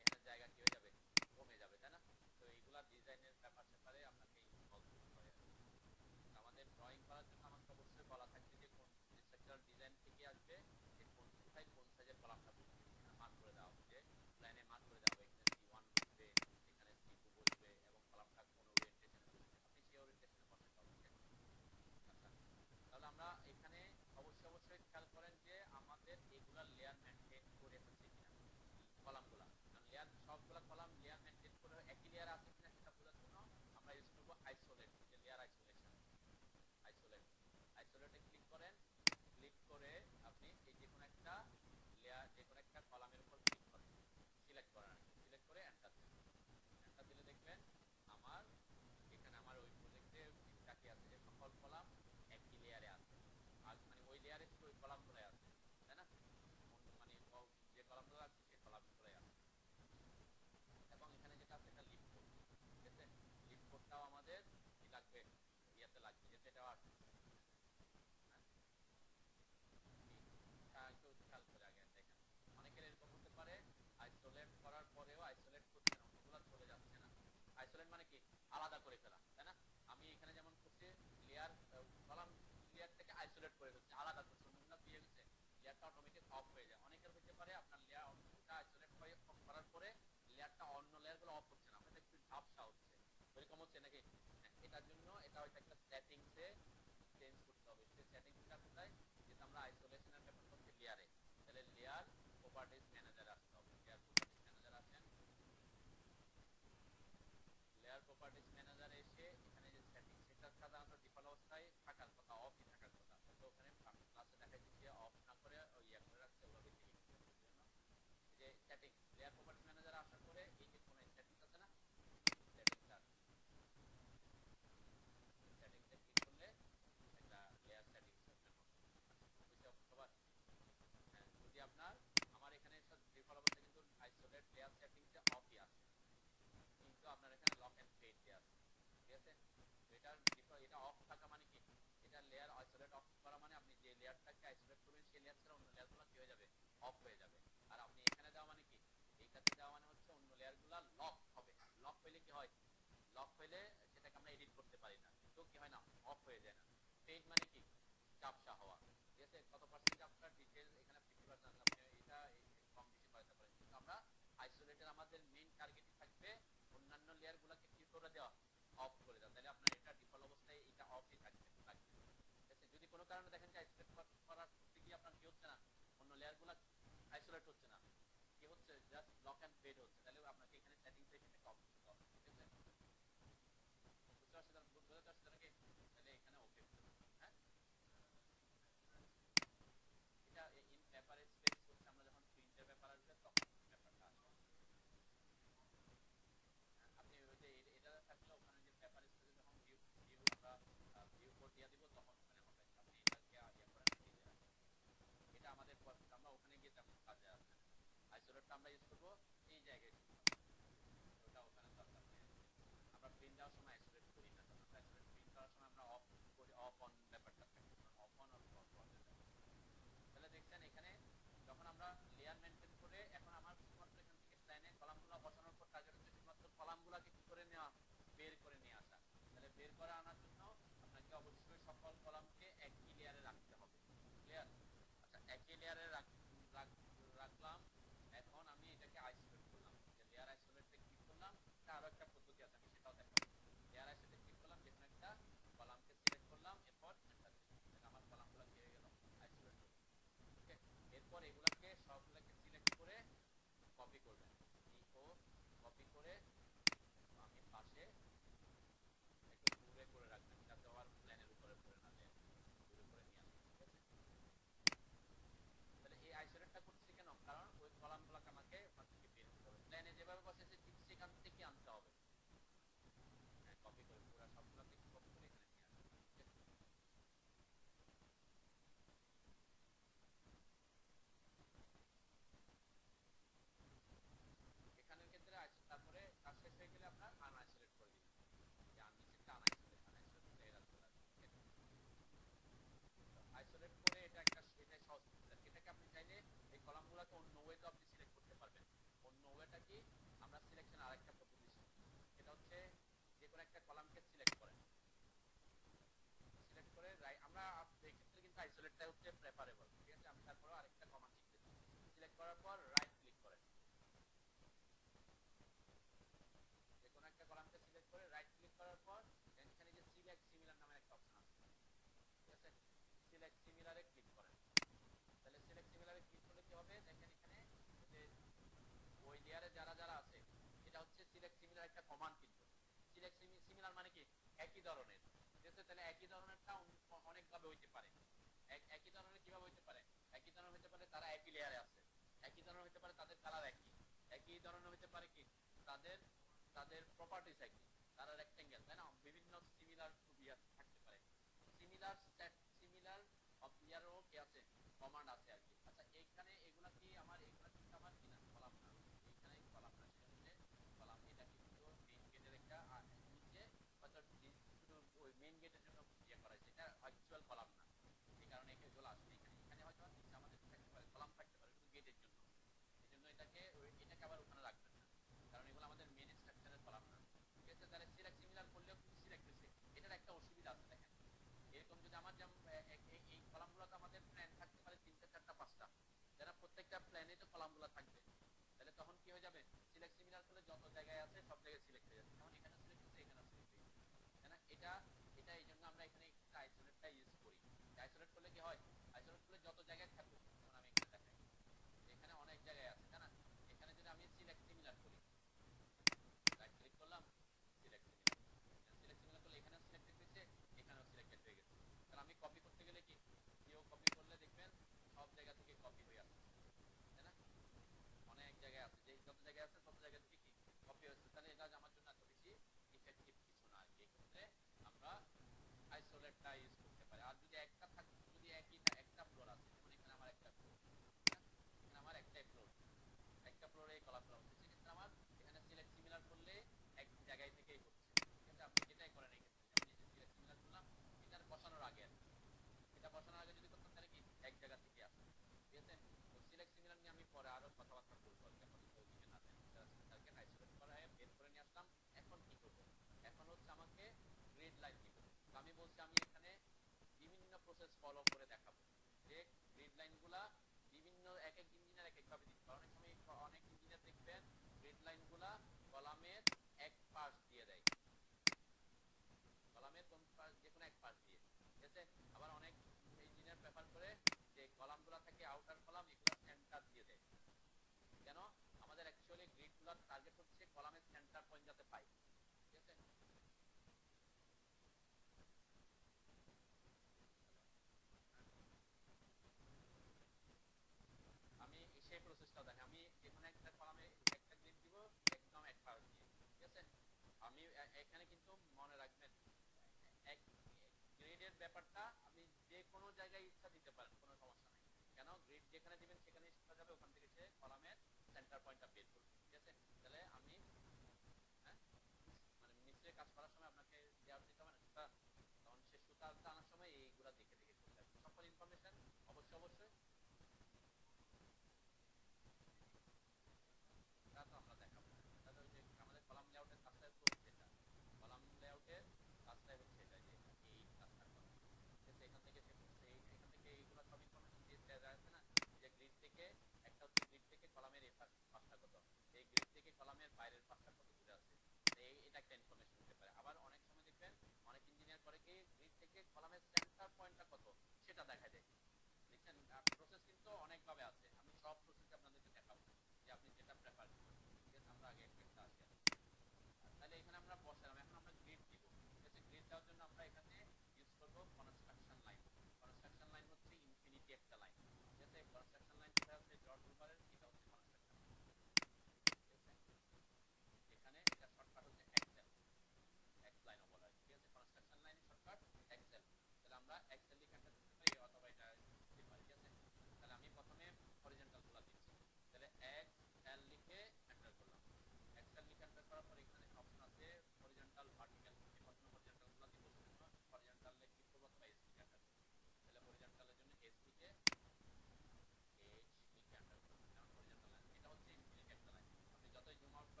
এখানে জায়গা কি হয়ে যাবে? কমে যাবে, তাই না? তো এইগুলা ডিজাইনের ব্যাপার স্যাপারে আপনাকে ইনভলভ করতে হয়। আমাদের ড্রয়িং করার জন্য আমাকে অবশ্যই বলা থাকবে যে কোন স্ট্রাকচারাল ডিজাইন থেকে আসবে, যে কোন কোথায় কোন সাইজের কলামটা বসবে, এখানে মার্ক করে দেওয়া হবে, যে প্ল্যানে মার্ক করে দেওয়া হবে এখানে C1 বসবে, এখানে C2 বসবে এবং কলামটা কোন ওরিয়েন্টেশনে বসবে, আপনি সেই ওরিয়েন্টেশনে বসাতে হবে। আচ্ছা, তাহলে আমরা এখানে অবশ্যই খেয়াল করেন যে আমাদের এগুলা লেয়ার মেইনটেইন করে হচ্ছে কিনা কলামগুলা, কারণ লেয়ার সবগুলা কলাম লেয়ার মেইনটেইন করে একই লেয়ার আছে কিনা সেটা বোঝার জন্য আমরা ইউজ করব আইসোলেট, যে লেয়ার আইসোলেশন। আইসোলেট, আইসোলেটে ক্লিক করেন, ক্লিক করে আপনি এই যে কোনো একটা লেয়ার, যে কোনো একটা কলামের উপর ক্লিক করেন, সিলেক্ট করেন, সিলেক্ট করে এন্টার দেন। এন্টার দিলে দেখবেন আমার এখানে আমার ওই প্রজেক্টে ঠিকঠাকই আছে, যে সকল কলাম একই লেয়ারে আছে, আর মানে ওই লেয়ারে শুধু ওই কলামগুলোই আছে, তাই না? মানে যে কলামগুলো আছে সেই কলামগুলোই আছে। এবং এখানে যেটা আছে এটা লিফট কোড, ঠিক আছে? লিফট কোডটাও আমাদের কি লাগবে, ইয়াতে লাগবে, যেটা এটা আছে। একটু খেয়াল করে আগে দেখেন, অনেকের এরকম হতে পারে আইসোলেট করার পরেও আইসোলেট করছে না, অন্যগুলো চলে যাচ্ছে না। আইসোলেট মানে কি, আলাদা করে ফেলা, তাই না? আমি এখানে যেমন করছি লেয়ার কলাম লেয়ার থেকে আইসোলেট করে ফেলছি, আলাদা করছি, অন্যগুলো দিয়ে গেছে লেয়ারটা অটোমেটিক অফ হয়ে যায়। অনেকের হতে পারে আপনার লেয়ার অন্যটা আইসোলেট করার পরে লেয়ারটা অন্য লেয়ারগুলো অফ হচ্ছে না, আপনার একটু ঝাপসা হচ্ছে, এরকম হচ্ছে নাকি? এটার জন্য এটা হয়তো একটা সেটিংসে চেঞ্জ করতে হবে। সেই সেটিংসটা কোথায়? যেটা আমরা আইসোলেশনের ব্যাপার করছি লেয়ারে, তাহলে লেয়ার প্রপার্টিজ ম্যানেজারে আসতে হবে। লেয়ার প্রপার্টিজ ম্যানেজার আসেন, লেয়ার প্রপার্টিজ ম্যানেজারে এসে এখানে যে সেটিংস, সেটা সাধারণত ডিফল্ট অবস্থায় থাকার কথা, অফই থাকার কথা, তো ওখানে ক্লাসে দেখাই দিচ্ছি অফ না করে ইয়া করে রাখতে, ওভাবে ডিলিট করে দেওয়ার জন্য। যে সেটিংস, লেয়ার প্রপার্টিজ ম্যানেজারে আসার পরে এই যে কোনো সেটিংস আছে না, সেটিংসটা সেটিংসে ক্লিক করলে একটা লেয়ার সেটিংস ওপেন হবে। বুঝতে সবার? হ্যাঁ, যদি আপনার আমার এখানে ডিফল্ট অবস্থায় কিন্তু আইসোলেট লেয়ার সেটিংসে অফই আছে, কিন্তু আপনার এখানে লক এন্ড ফেড দেয়া আছে, ঠিক আছে? তো এটার ডিফল্ট, এটা অফ থাকা মানে কি, এটা লেয়ার আইসোলেট অফ করা মানে আপনি যে লেয়ারটাকে আইসোলেট করবেন সেই লেয়ার ছাড়া অন্য লেয়ারগুলো কি হয়ে যাবে, অফ হয়ে যাবে। আর আপনি এখানে দেওয়া মানে কি, এইটাতে দেওয়া মানে হচ্ছে অন্য লেয়ারগুলো লক হবে। লক হইলে কি হয়, লক হইলে সেটাকে আমরা এডিট করতে পারি না, কিন্তু কি হয় না, অফ হয়ে যায় না। ফেড মানে কি, ঝাপসা হওয়া, ঠিক আছে? কত পার্সেন্ট ঝাপসা, ডিটেইলস এখানে 50% আছে, আপনি এটা কম বেশি বাড়াতে পারেন, কিন্তু আমরা আইসোলেটের আমাদের মেইন টার্গেটই থাকবে অন্যান্য লেয়ারগুলোকে কি করে দেওয়া, অফ করে দেওয়া। তাহলে আপনার এটা ডিফল্ট অবস্থায় এটা অফই থাকবে, ঠিক আছে? যদি কোনো কারণে দেখেন যে আইসোলেট করার করতে গিয়ে আপনার কি হচ্ছে না, অন্য লেয়ারগুলো আইসোলেট হচ্ছে না, কি হচ্ছে, জাস্ট লক এন্ড ফেড হচ্ছে, তাহলে আপনাকে এখানে সেটিংসে সেটাকে অফ করতে হবে, ঠিক আছে? বুঝতে পারছেন? বুঝতে পারছেন নাকি? তাহলে এখানে ওকে, হ্যাঁ, এটা ইন পেপার স্পেস হচ্ছে আমরা যখন প্রিন্টের ব্যাপার আসবে তখন ব্যাপারটা আসবে। আপনি ওই যে এটা থাকলে ওখানে যে পেপার স্পেসে যখন ভিউ ভিউ আমরা ভিউ কোড দিয়ে দিব তখন ওখানে হবে, আপনি এটাকে ইয়া করেন নিজে রাখেন। এটা আমাদের আমরা ওখানে গিয়ে তেমন কাজে আসবে না, আইসোলেটটা আমরা ইউজ করব এই জায়গায় শুধুমাত্র, ওটা ওখানে দরকার নেই। আমরা প্রিন্ট দেওয়ার সময় আইসোলেট করি না, তখন আইসোলেট প্রিন্ট করার সময় আমরা অফ করি, অফ অন ব্যাপারটা থাকে, of on or of on. তাহলে দেখছেন এখানে যখন আমরা লেয়ার মেইনটেইন করে, এখন আমার শুধুমাত্র এখান থেকে প্ল্যানে কলামগুলো বসানোর পর টার্গেট হচ্ছে শুধুমাত্র কলামগুলোকে কি করে নেওয়া, বের করে নিয়ে আসা। তাহলে বের করে আনার জন্য আপনাকে অবশ্যই সকল কলামকে একই লেয়ারে রাখতে হবে, ক্লিয়ার? আচ্ছা, একই লেয়ারে রাখলাম। এখন আমি এটাকে আইসোলেট করলাম, যে লেয়ার আইসোলেটে ক্লিক করলাম, এটা আরো একটা পদ্ধতি আছে, আমি সেটাও দেখাবো। লেয়ার আইসোলেটে ক্লিক করলাম, যেকোনো একটা কলামকে সিলেক্ট করলাম, এরপর এন্টার দিলাম, আমার কলামগুলো কি হয়ে গেল, আইসোলেট হয়ে গেল। ওকে, এরপর এগুলাকে সবগুলোকে সিলেক্ট করে কপি করবেন, ও কপি করে আমি পাশে একটু দূরে করে রাখবেন, যাতে আবার প্ল্যানের উপরে পড়ে না যায়, দূরে করে নিয়ে আসবেন, ঠিক আছে? তাহলে এই আইসোলেটটা করছি কেন, কারণ ওই কলামগুলোকে আমাকে ওখান থেকে বের করতে হবে, প্ল্যানে যেভাবে বসেছে ঠিক সেখান থেকে আনতে হবে। হ্যাঁ, কপি করে পুরো সবগুলোকে কপি করে এখানে নিয়ে আসবেন, ঠিক আছে? কি আমরা সিলেকশন আরেকটা পদ্ধতি শিখি, সেটা হচ্ছে যে কোনো একটা কলামকে সিলেক্ট করেন, সিলেক্ট করে আমরা এই ক্ষেত্রে কিন্তু আইসোলেটটা হচ্ছে প্রেফারেবল, ঠিক আছে। আমি তারপরে আরেকটা কমান্ড শিখতেছি। সিলেক্ট করার পর রাইট ক্লিক করেন, যে কোনো একটা কলামকে সিলেক্ট করে রাইট ক্লিক করার পর এখানে যে সিলেক্ট সিমিলার নামের একটা অপশন আছে, ঠিক আছে, সিলেক্ট সিমিলারে ক্লিক করেন। তাহলে সিলেক্ট সিমিলারে ক্লিক করলে কি হবে, দেখেন এখানে যে ওই লেয়ারে যারা যারা আছে, এটা হচ্ছে সিলেক্ট সিমিলার একটা কমান্ড। কিন্তু সিলেক্ট সিমিলার মানে কি একই ধরনের, ঠিক আছে। তাহলে একই ধরনেরটা অনেক ভাবে হইতে পারে। একই ধরনের কিভাবে হইতে পারে, একই ধরনের হইতে পারে তারা একই লেয়ারে আছে, একই ধরনের হইতে পারে তাদের কালার একই, একই ধরনের হইতে পারে কি তাদের তাদের প্রপার্টিস একই, তারা রেক্টেঙ্গেল, তাই না। বিভিন্ন সিমিলার থাকতে পারে, সিমিলার সেট সিমিলার অফ ইয়ারও কি আছে কমান্ড আছে আর কি। আচ্ছা এইখানে এগুলা কি আমার, এগুলা কিন্তু আমার কি না কলাম না, এইখানে কলাম না, সেটা হচ্ছে কলাম। এটা কিন্তু মেইন গেটের একটা নিচে হয়তো শুধু ওই মেইন গেটের জন্য ইয়ে করা হয়েছে, এটা অ্যাকচুয়াল কলাম না, এই কারণে এগুলো আসবে এখানে। এখানে হয়তো নিচে আমাদের থাকতে পারে কলাম, থাকতে পারে শুধু গেটের জন্য, এই জন্য এটাকে আবার ওখানে রাখবেন না, কারণ এগুলো আমাদের মেইন স্ট্রাকচারের কলাম না, ঠিক আছে। তাহলে সিলেক্ট সিমিলার করলেও কিন্তু সিলেক্ট হয়েছে। এটার একটা অসুবিধা আছে, দেখেন এরকম যদি আমার যেমন এই কলামগুলো তো আমাদের প্ল্যান থাকতে পারে 3টা 4টা 5টা, যারা প্রত্যেকটা প্ল্যানে তো কলামগুলো থাকবে, তাহলে তখন কি হয়ে যাবে, সিলেক্ট সিমিলার করলে যত জায়গায় আছে সব জায়গায় সিলেক্ট হয়ে যাবে, তখন এখানে সিলেক্ট হচ্ছে এখানে সিলেক্ট হয়ে যাবে, তাই না। এটা এটা এই জন্য আমরা এখানে একটা আইসোলেটটা ইউজ করি। আইসোলেট করলে কি হয়, আইসোলেট করলে যত জায়গায় থাকুক, যেমন আমি এখানে দেখাই, এখানে অনেক জায়গায় আছে, তাই না। এখানে যদি আমি সিলেক্ট সিমিলার করি, রাইট ক্লিক করলাম, সিলেক্ট সিমিলার, সিলেক্ট সিমিলার করলে এখানেও সিলেক্টেড হয়েছে, এখানেও সিলেক্টেড হয়ে গেছে। তাহলে আমি কপি করতে গেলে কি, কেউ কপি করলে দেখবেন সব জায়গা থেকে কপি হয়ে আসছে, তাই না। অনেক জায়গায় আছে, যে যত জায়গায় আছে তত জায়গা থেকে কি কপি হচ্ছে, তাহলে এটা আমার জন্য এত বেশি ইফেক্টিভ কিছু না আর কি। এক্ষেত্রে আমরা আইসোলেটটা ইউজ করতে পারি। আর যদি একটা থাকে, যদি একই একটা ফ্লোর আছে, যেমন এখানে আমার একটা ফ্লোর, এখানে আমার একটাই ফ্লোর, একটা ফ্লোরে কলাগুলো হচ্ছে, সেক্ষেত্রে আমার এখানে সিলেক্ট সিমিলার করলে এক জায়গায় থেকেই হচ্ছে, ঠিক আছে। আপনি যেটাই করেন এই ক্ষেত্রে, যেমন এই যে সিলেক্ট সিমিলার করলাম, এটার বসানোর আগে আর কি, এটা বসানোর আগে যদি করতাম তাহলে কি এক জায়গা থেকে আসে, ঠিক আছে। তো সিলেক্ট সিমিলার নিয়ে আমি পরে আরো কথাবার্তা বলবো আর কি, আপাতত ওইদিকে না যাই। টার্গেট আইসোলেট করা হয়, বের করে নিয়ে আসলাম। এখন কি করব, এখন হচ্ছে আমাকে গ্রিড লাইন দিব। তো আমি বলছি আমি এখানে বিভিন্ন প্রসেস ফলো করে দেখাবো যে গ্রিড লাইনগুলা বিভিন্ন এক এক ইঞ্জিনিয়ার এক একভাবে দিতে পারে। অনেক সময় অনেক ইঞ্জিনিয়ার দেখবেন গ্রিড লাইনগুলা কলামের এক পাশ দিয়ে দেয়, কলামের কোন পাশ, যে কোনো এক পাশ দিয়ে, ঠিক আছে। আবার অনেক ইঞ্জিনিয়ার প্রেফার করে যে কলামগুলা থাকে আউটার কলাম, এগুলা সেন্টার দিয়ে দেয়। কেন, আমাদের অ্যাকচুয়ালি গ্রিডগুলোর টার্গেট হচ্ছে কলামের সেন্টার পয়েন্ট যাতে পাই, ঠিক আছে। আমি সেই প্রসেসটা দেখি, আমি এখানে একটা কলামে একটা গ্রিড দিব একদম এক পাশ দিয়ে, ঠিক আছে। আমি এখানে কিন্তু মনে রাখবেন এক গ্রিডের ব্যাপারটা আপনি যে কোনো জায়গায় ইচ্ছা দিতে পারেন, কোনো সমস্যা নাই। কেন, গ্রিড যেখানে দিবেন সেখানেই শিখা যাবে, ওখান থেকে সে কলামের সেন্টার পয়েন্টটা বের করবে, ঠিক আছে। তাহলে আমি হ্যাঁ মানে মিস্ত্রি কাজ করার সময় আপনাকে দেওয়ার দিতে হবে না সুতা, তখন সে সুতা টানার সময় এইগুলা দেখে দেখে করতে হবে, সকল ইনফরমেশন অবশ্যই অবশ্যই তা তো আমরা দেখাবো। তা তো ওই যে আমাদের কলাম লেআউটের কাজটাই তো হচ্ছে এটা, কলাম লেআউটের কাজটাই হচ্ছে এটা, যে এই কাজটা করা, ঠিক আছে। এখান থেকে সে করছে, এখান থেকে এইগুলা সব ইনফরমেশন দিয়ে দেওয়া আছে না, যে গ্রিড থেকে একটা হচ্ছে গ্রিড থেকে কলামের এই পাশটা কত, এই গ্রিড থেকে কলামের বাইরের পাশটা কত দূরে আছে, এটা একটা ইনফরমেশন দিতে পারে। আবার অনেক সময় দেখবেন অনেক ইঞ্জিনিয়ার করে কি গ্রিড থেকে কলামের সেন্টার পয়েন্টটা কত সেটা দেখা যায়, দেখছেন। প্রসেস কিন্তু অনেকভাবে আছে, আমি সব প্রসেস আপনাদেরকে দেখাবো যে আপনি যেটা প্রেফার করবেন, ঠিক আছে। আমরা আগে একটা আসি আর তাহলে এখানে আমরা বসালাম, এখন আমরা গ্রিড দিব, ঠিক আছে। গ্রিড দেওয়ার জন্য আমরা এখানে ইউজ করব কনস্ট্রাকশন লাইন। কনস্ট্রাকশন লাইন হচ্ছে ইনফিনিটি একটা লাইন, ঠিক আছে। কনস্ট্রাকশন লাইন কোথায় হচ্ছে, ডট টুলবারের, এটা হচ্ছে কনস্ট্রাকশন লাইন, ঠিক আছে। এখানে এটা শর্টকাট হচ্ছে এক্সেল, এক্স লাইনও বলা হয়, ঠিক আছে। কনস্ট্রাকশন লাইনের শর্টকাট এক্সেল, তাহলে আমরা এক্সেল লিখে এন্টার করতে পারি অথবা এটা দিতে পারি, ঠিক আছে। তাহলে আমি প্রথমে হরিজন্টাল গুলা দিচ্ছি, তাহলে এক্স এল লিখে এন্টার করলাম,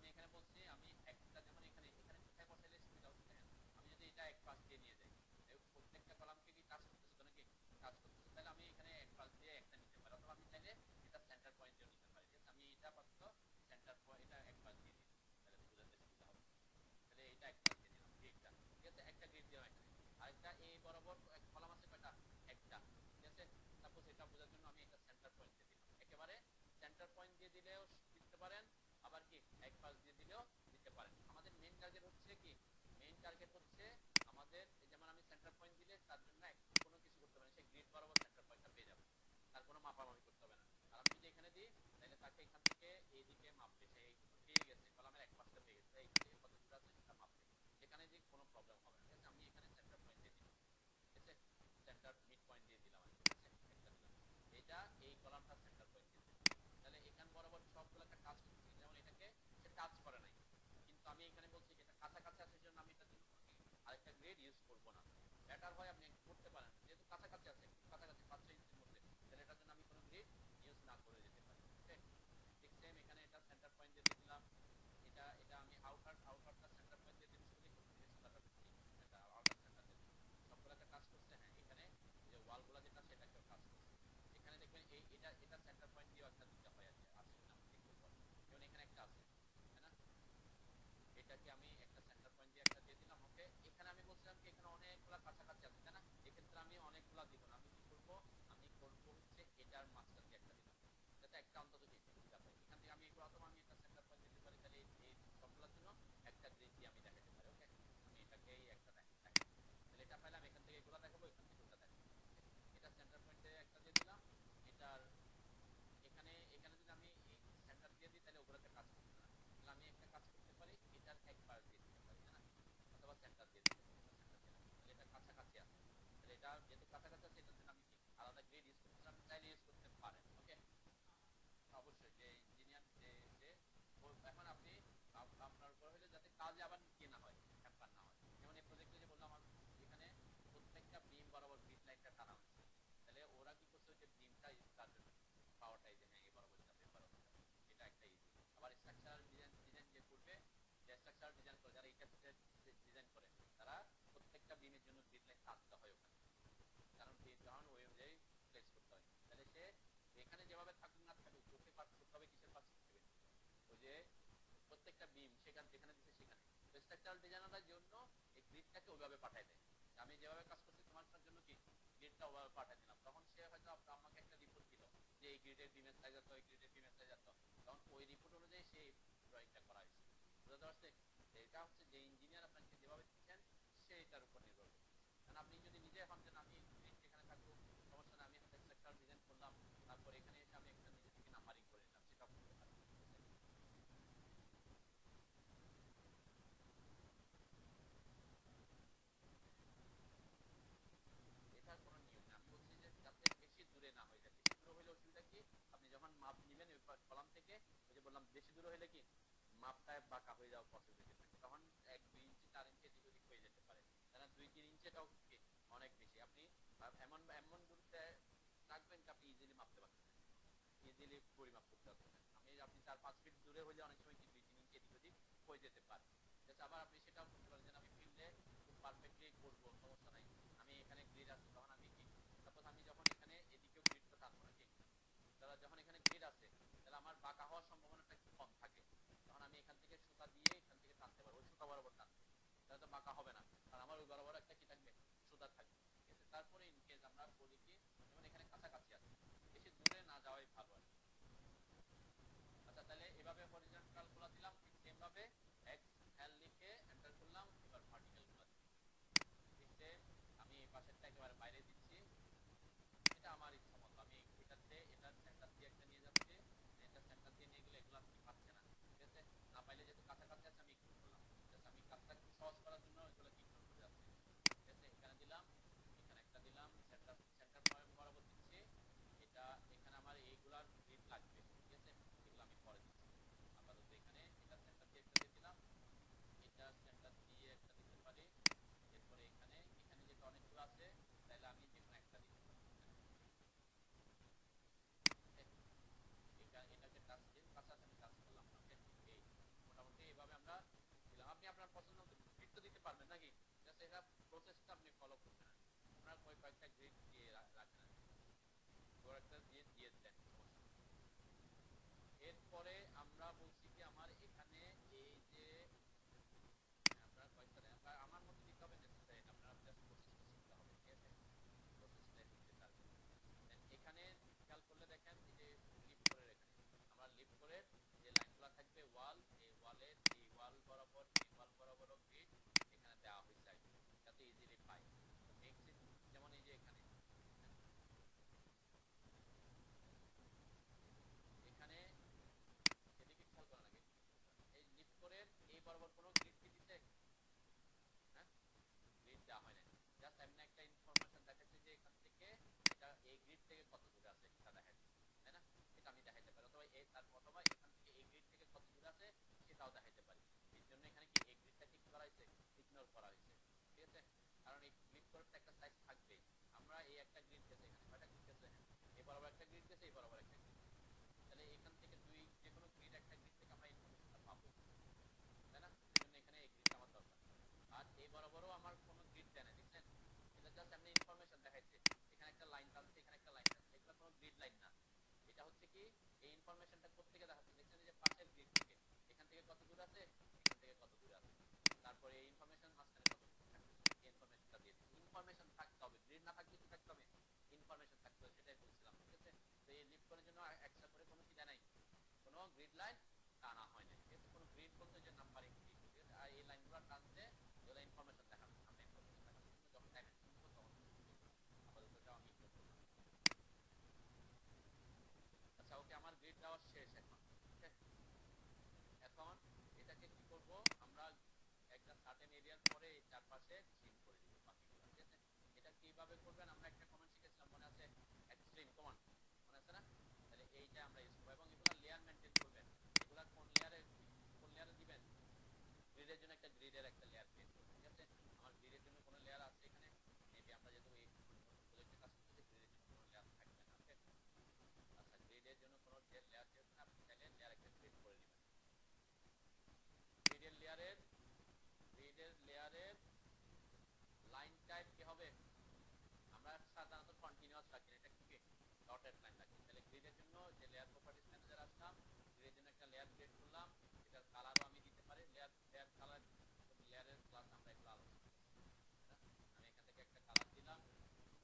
এখানে বলছি আমি একটা, যেমন এখানে এখানে কোথায় বসাইলে সুবিধা হচ্ছে দেখেন, আমি যদি এটা এক পাশ দিয়ে নিয়ে যাই, প্রত্যেকটা কলামকে কি টাচ করতেছে তো নাকি, টাচ করতেছে, তাহলে আমি এখানে এক পাশ দিয়ে একটা নিতে পারি, অথবা আমি চাইলে এটা সেন্টার পয়েন্ট দিয়েও নিতে পারি। ঠিক আছে, আমি এটা আপাতত সেন্টার পয়েন্ট, এটা এক পাশ দিয়ে দিই, তাহলে বোঝাতে সুবিধা হবে। তাহলে এটা এক পাশ দিয়ে দিলাম গ্রিডটা, ঠিক আছে, একটা গ্রিড দিলাম এখানে। আরেকটা এই বরাবর কলাম আছে কয়টা, একটা, ঠিক আছে। সাপোজ এটা বোঝার জন্য আমি একটা সেন্টার পয়েন্ট দিয়ে দিলাম, একেবারে সেন্টার পয়েন্ট দিয়ে দিলেও দিতে পারেন, আবার কি এক পাশ দিয়ে দিলেও দিতে পারেন। আমাদের মেইন টার্গেট হচ্ছে কি, মেইন টার্গেট হচ্ছে আমাদের, যেমন আমি সেন্টার পয়েন্ট দিলে তার জন্য কোনো কিছু করতে পারেন, সে গ্রিড বরাবর সেন্টার পয়েন্টটা পেয়ে যাবে, তার কোনো মাপামাপি করতে হবে না। আর আমি যদি এখানে দিই, তাহলে তাকে এখান থেকে এইদিকে মাপবে, সে পেয়ে গেছে, কলামের এক পাশটা পেয়ে গেছে, এখান থেকে কত দূর আছে সেটা মাপবে, সেখানে যে কোনো প্রবলেম হবে না। ঠিক আছে, আমি এখানে সেন্টার পয়েন্ট দিয়ে দিলাম, ঠিক আছে, সেন্টার মিড পয়েন্ট দিয়ে দিলাম আমি, ঠিক আছে, একটা দিলাম, এটা এই কলামটা সেন্টার পয়েন্ট দিয়ে দিলাম। তাহলে এখান বরাবর সবগুলোকে টাচ করতেছি, যেমন এটাকে সে টাচ করে নাই, কিন্তু আমি এখানে বলছি যে এটা কাছাকাছি আছে, জন্য আমি এটার জন্য আরেকটা গ্রেড ইউজ করব না। বেটার হয় আপনি করতে পারেন, যেহেতু কাছাকাছি আছে, কাছাকাছি 5-6 ইঞ্চির মধ্যে, তাহলে এটার জন্য আমি কোনো গ্রেড ইউজ না করে যেতে পারি। ওকে, ঠিক সেম এখানে এটা সেন্টার পয়েন্ট দিয়ে দিলাম, এটা এটা আমি আউটারটা সেন্টার পয়েন্ট দিয়ে দিলাম, শুধু সুতাটা এটা আউটার সেন্টার দিয়ে সবগুলোকে টাচ করছে। হ্যাঁ, এখানে যে ওয়ালগুলো যেটা সেটাকেও টাচ করছে। এখানে দেখবেন এই এটা সেন্টার পয়েন্ট দিয়েও একটা দুটা হয়ে আছে, আসছে না দেখতে পাবো, যেমন এখানে একটা আছে, তাই না, এটাকে আমি একটা সেন্টার পয়েন্ট দিয়ে একটা দিয়ে দিলাম। ওকে, এখানে আমি বলছিলাম কি এখানে অনেকগুলা কাছাকাছি আছে, তাই না, এক্ষেত্রে আমি অনেকগুলা দিব না, আমি কি করব, আমি করব হচ্ছে এটার মাঝখান দিয়ে একটা দিলাম, যাতে একটা অন্তত কি সুবিধা পাই। এখান থেকে আমি এগুলো, অথবা আমি একটা সেন্টার পয়েন্ট দিতে পারি, তাহলে এই সবগুলোর জন্য একটা গ্রিড দিয়ে আমি দেখাতে পারি। ওকে, আমি এটাকে একটা দেখাই, তাহলে এটা পাইলাম, এখান থেকে এগুলো দেখাবো, এখান থেকে ওটা দেখাবো। এটা সেন্টার পয়েন্টে একটা দিয়ে দিলাম, এটার এখানে এখানে যদি আমি সেন্টার দিয়ে দিই, তাহলে ওগুলোকে টাচ করতে না, তাহলে আমি একটা কাজ করতে পারি, এটার এক পাশ দিয়ে দিতে পারি, তাই না, অথবা সেন্টার দিয়ে দিতে পারি, সেন্টার দিলাম, তাহলে এটা কাছাকাছি আছে, তাহলে এটা যেহেতু কাছাকাছি আছে, এটার জন্য আমি কি আলাদা গ্রেড ইউজ করতে, আপনি চাইলে ইউজ করতে পারেন। ওকে, অবশ্যই যে ইঞ্জিনিয়ার যে এখন আপনি আপনার উপর হলে যাতে কাজে আবার কি না হয়, হ্যাম্পার না হয়। যেমন এই প্রজেক্টে যে বললাম, আমার এখানে প্রত্যেকটা বিম বরাবর গ্রিড লাইনটা টানা হচ্ছে, তাহলে ওরা কি করছে, যে বিমটা তার পাওয়ারটাই যে হ্যাঁ এই বরাবর যাবে, এই বরাবর যাবে, এটা একটা ইজি। আবার স্ট্রাকচারাল ডিজাইন যে করবে, যে স্ট্রাকচারাল ডিজাইন করে, যারা এটা ডিজাইন করে, তারা প্রত্যেকটা বিমের জন্য গ্রিড লাইন টানতে হয় ওখানে, কারণ যখন ওই অনুযায়ী প্লেস করতে হয়। তাহলে সে এখানে যেভাবে থাকুক না থাকুক, ওকে পার্থ করতে হবে কিসের পার্থ করতে হবে, ওই যে প্রত্যেকটা বিম সেখানে যেখানে দিচ্ছে সেখানে। তো স্ট্রাকচারাল ডিজাইনারদের জন্য এই গ্রিডটাকে ওইভাবে পাঠায় দেয়, আমি যেভাবে কাজ করছি তোমার জন্য কি গ্রিডটা ওইভাবে পাঠায় দিলাম, তখন সে হয়তো আমাকে একটা রিপোর্ট দিল যে এই গ্রিডের বিমের সাইজ এত, এই গ্রিডের বিমের সাইজ এত, তখন ওই রিপোর্ট অনুযায়ী সেই ড্রয়িংটা করা হয়েছে। বুঝতে পারছে, এটা হচ্ছে যে ইঞ্জিনিয়ার আপনাকে যেভাবে দিচ্ছেন সেইটার উপর নির্ভর করছে। কারণ আপনি যদি নিজে ভাবছেন যে আমি গ্রিড যেখানে থাকবো সমস্যা না, আমি একটা স্ট্রাকচারাল ডিজাইন করলাম, তারপর এখানে এসে আমি একটা নিজে থেকে নাম্বারিং করে নিলাম, সেটাও করতে পারি। এটার কোনো নিয়ম নেই, আমি বলছি যে যাতে বেশি দূরে না হয়ে যায়। বেশি দূরে হলে অসুবিধা কি, আপনি যখন মাপ নেবেন ওই কলাম থেকে, ওই যে বললাম বেশি দূরে হলে কি মাপটা বাঁকা হয়ে যাওয়ার পসিবিলিটি থাকে, তখন 1-2 ইঞ্চি 4 ইঞ্চি এদিক ওদিক হয়ে যেতে পারে, তাই না, 2-3 ইঞ্চিটাও কি অনেক বেশি। আপনি এমন এমন দূরত্বে রাখবেন যে আপনি ইজিলি মাপতে পারছেন, ইজিলি পরিমাপ করতে পারছেন। আপনি 4-5 ফিট দূরে হলে অনেক সময় কি 2-3 ইঞ্চি এদিক ওদিক হয়ে যেতে পারে। আবার আপনি সেটাও করতে পারেন যে আমি ফিল্ডে খুব পারফেক্টলি করবো, সমস্যা নাই, আমি এখানে গ্রিড আছে, তখন আমি কি সাপোজ আমি যখন এখানে এদিকেও গ্রিডটা টানবো নাকি, তাহলে যখন এখানে গ্রিড আছে, তাহলে আমার বাঁকা হওয়ার সম্ভাবনাটা একটু কম থাকে, তখন আমি এখান থেকে সুতা দিয়ে এখান থেকে টানতে পারবো, সুতা বরাবর টানবো, তাহলে তো বাঁকা হবে না, আর আমার ওই বরাবর একটা কি থাকবে, সুতা থাকবে। ঠিক আছে, তারপরে ইনকেস আমরা বলি কি, যেমন এখানে কাছাকাছি আছে, বেশি দূরে না যাওয়াই ভালো আর কি। আচ্ছা, তাহলে এভাবে হরিজন্টাল গুলা দিলাম, ঠিক সেম ভাবে এক্স এল লিখে এন্টার করলাম, এবার ভার্টিক্যাল গুলা দিলাম, ঠিক সেম। আমি এই পাশেরটা একেবারে বাইরে দিচ্ছি, এটা আমার ইচ্ছা মতো, আমি এটাতে এটার সেন্টার দিয়ে একটা নিয়ে যাচ্ছি, এটা সেন্টার দিয়ে নিয়ে গেলে এগুলো আপনি পাচ্ছে না, ঠিক আছে, না পাইলে যেহেতু কাছাকাছি আছে আমি ইগনোর করলাম, ঠিক আছে, আমি কাজটা একটু সহজ করার জন্য এগুলো ইগনোর করে যাচ্ছি। ঠিক আছে, এখানে দিলাম, এখানে একটা দিলাম, সেন্টার সেন্টার পয়েন্ট বরাবর দিচ্ছি, এটা এখানে আমার এইগুলার গ্রিড লাগবে, ঠিক আছে, এগুলো আমি পরে দিচ্ছি, আপাতত এখানে পারবেন নাকি? জাস্ট এটা প্রসেসটা আপনি ফলো করবেন। আপনার কয়েকটা গ্রিড দিয়ে রাখেন, একটা দিয়ে দিয়ে দেন। এরপরে আমরা বলছি কি আমার এখানে এই যে আপনারা কয়েকটা দেন, আমার মধ্যে দিতে হবে নেসেসারি, আপনারা জাস্ট প্রসেসটা শিখতে হবে, ঠিক আছে? প্রসেসটা শিখতে থাকবেন। এখানে খেয়াল করলে দেখেন এই যে লিফট করে রেখে আমরা লিফট করে যে লাইনগুলো থাকবে ওয়াল, এই ওয়ালের এই ওয়াল বরাবর এই ওয়াল বরাবর গ্রিড এখানে দেওয়া হয়েছে যাতে ইজিলি পাই। মেক্স ইট, যেমন এই যে এখানে এখানে এদিকে খেয়াল করা লাগে, এই লিফট করে এই বরাবর কোনো গ্রিড কি দিতে, হ্যাঁ গ্রিড দেওয়া হয় না, জাস্ট এমনি একটা ইনফরমেশন দেখাচ্ছে যে এখান থেকে এটা এই গ্রিড থেকে কত দূরে আছে এটা দেখাচ্ছে, তাই না? এটা আমি দেখাইতে পারি, অথবা এই তার অথবা এখান থেকে এই গ্রিড থেকে কত দূরে আছে সেটাও দেখাইতে পারি। এর জন্য এখানে কি এই গ্রিডটাকে কি করা হয়েছে, ইগনোর করা হয়েছে, ঠিক আছে? কারণ এই গ্রিড করতে একটা সাইজ থাকবে। আমরা এই একটা গ্রিড গেছে, এখানে কয়টা গ্রিড গেছে, এই বরাবর একটা গ্রিড গেছে, এই বরাবর একটা গ্রিড, তাহলে এখান থেকে দুই যে কোনো গ্রিড একটা গ্রিড থেকে আমরা ইনফরমেশনটা পাবো, তাই না? সেজন্য এখানে এই গ্রিডটা আমার দরকার। আর এই বরাবরও আমার কোনো গ্রিড দেয় না, দেখছেন? এটা জাস্ট এমনি ইনফরমেশন দেখাইছে, এখানে একটা লাইন টানছে, এখানে একটা লাইন টানছে, এগুলো কোনো গ্রিড লাইন না। এটা হচ্ছে কি এই ইনফরমেশনটা কোথা থেকে দেখাচ্ছে, দেখছেন এই যে পাশের গ্রিড থেকে, এখান থেকে কত দূর আছে, এখান থেকে কত দূর আছে, তারপরে এই ইনফরমেশন মাঝখানে কত দূর থাকবে, এই ইনফরমেশনটা দিয়ে দিচ্ছে। ইনফরমেশন থাকতে হবে, গ্রিড না থাকলে কি থাকতে হবে, ইনফরমেশন থাকতে হবে, সেটাই বলছিলাম, ঠিক আছে? তো এই লিফট করার জন্য এক্সট্রা করে কোনো কি দেয় নাই, কোনো গ্রিড লাইন টানা হয় না, ঠিক আছে? কোনো গ্রিড বলতে যে নাম্বারিং গ্রিড, ঠিক আছে? আর এই লাইনগুলো টানতে এগুলো ইনফরমেশন দেখাবে, সামনে ইনফরমেশন দেখাবে, কিন্তু যখন ডাইমেনশন দিব তখন আপাতত এটা আমি ইগনোর করলাম। আচ্ছা ওকে, আমার গ্রিড দেওয়া শেষ এখন, ঠিক আছে? এখন এটাকে কি করব, আমরা একটা সার্টেন এরিয়ার পরে এই চারপাশে ট্রিম করে দিব বাকিগুলো, ঠিক আছে? এটা কিভাবে করবেন, আমরা একটা কমান্ড শিখেছিলাম মনে আছে, এক্সট্রিম কমান্ড, মনে আছে না? তাহলে এইটা আমরা ইউজ করব এবং এগুলা লেয়ার মেইনটেইন করবেন। এগুলা কোন লেয়ারে দিবেন, গ্রিডের জন্য একটা গ্রিডের একটা লেয়ার ক্রিয়েট করবেন, ঠিক আছে? আমার গ্রিডের জন্য কোনো লেয়ার আছে এখানে, মেবি আমরা যেহেতু এই প্রজেক্টে কাজ করতেছি গ্রিডের জন্য কোনো লেয়ার থাকবে না, ওকে? আচ্ছা গ্রিডের জন্য কোনো লেয়ার যেহেতু না, আপনি চাইলে লেয়ার একটা ক্রিয়েট করে নেবেন। গ্রিডের লেয়ারের লাইন টাইপ কি হবে, আমরা সাধারণত কন্টিনিউয়াস রাখি, এটা কি ডটেড লাইন রাখি। তাহলে গ্রিডের জন্য যে লেয়ার প্রপার্টিজ ম্যানেজার আসলাম, গ্রিডের জন্য একটা লেয়ার ক্রিয়েট করলাম, এটার কালারও আমি দিতে পারি, লেয়ার কালার, লেয়ারের ক্লাস আমরা এগুলো আলোচনা করব, আমি এখান থেকে একটা কালার দিলাম,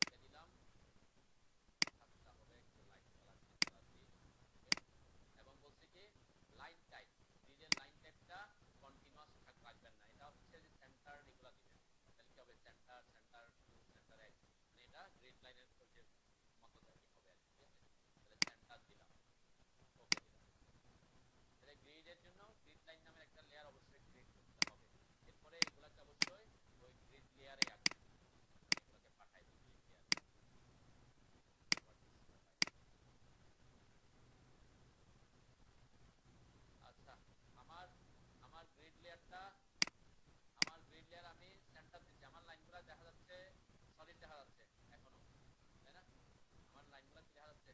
ওকে দিলাম, সাতটা হবে একটু লাইট কালার, কালার দিই, এবং বলছি কি লাইন টাইপ, গ্রিডের লাইন টাইপটা কন্টিনিউয়াস রাখবেন না, এটা হচ্ছে যে সেন্টার এগুলা দিবেন। তাহলে কি হবে, centre centre to centre X, মানে এটা গ্রিড লাইনের যে মতো হবে আর কি, ঠিক আছে? তাহলে সেন্টার দিলাম, ওকে দিলাম। তাহলে গ্রিডের জন্য গ্রিড লাইন নামের একটা লেয়ার অবশ্যই ক্রিয়েট করতে হবে। এরপরে এগুলাকে অবশ্যই ওই গ্রিড লেয়ারে রাখবেন, এগুলোকে পাঠাই দিই গ্রিড লেয়ারে। আচ্ছা আমার আমার গ্রিড লেয়ারটা, আমার গ্রিড লেয়ার আমি সেন্টার দিচ্ছি, আমার লাইনগুলো দেখা যাচ্ছে সলিড দেখা যাচ্ছে এখনো, তাই না? আমার লাইনগুলো কি দেখা যাচ্ছে,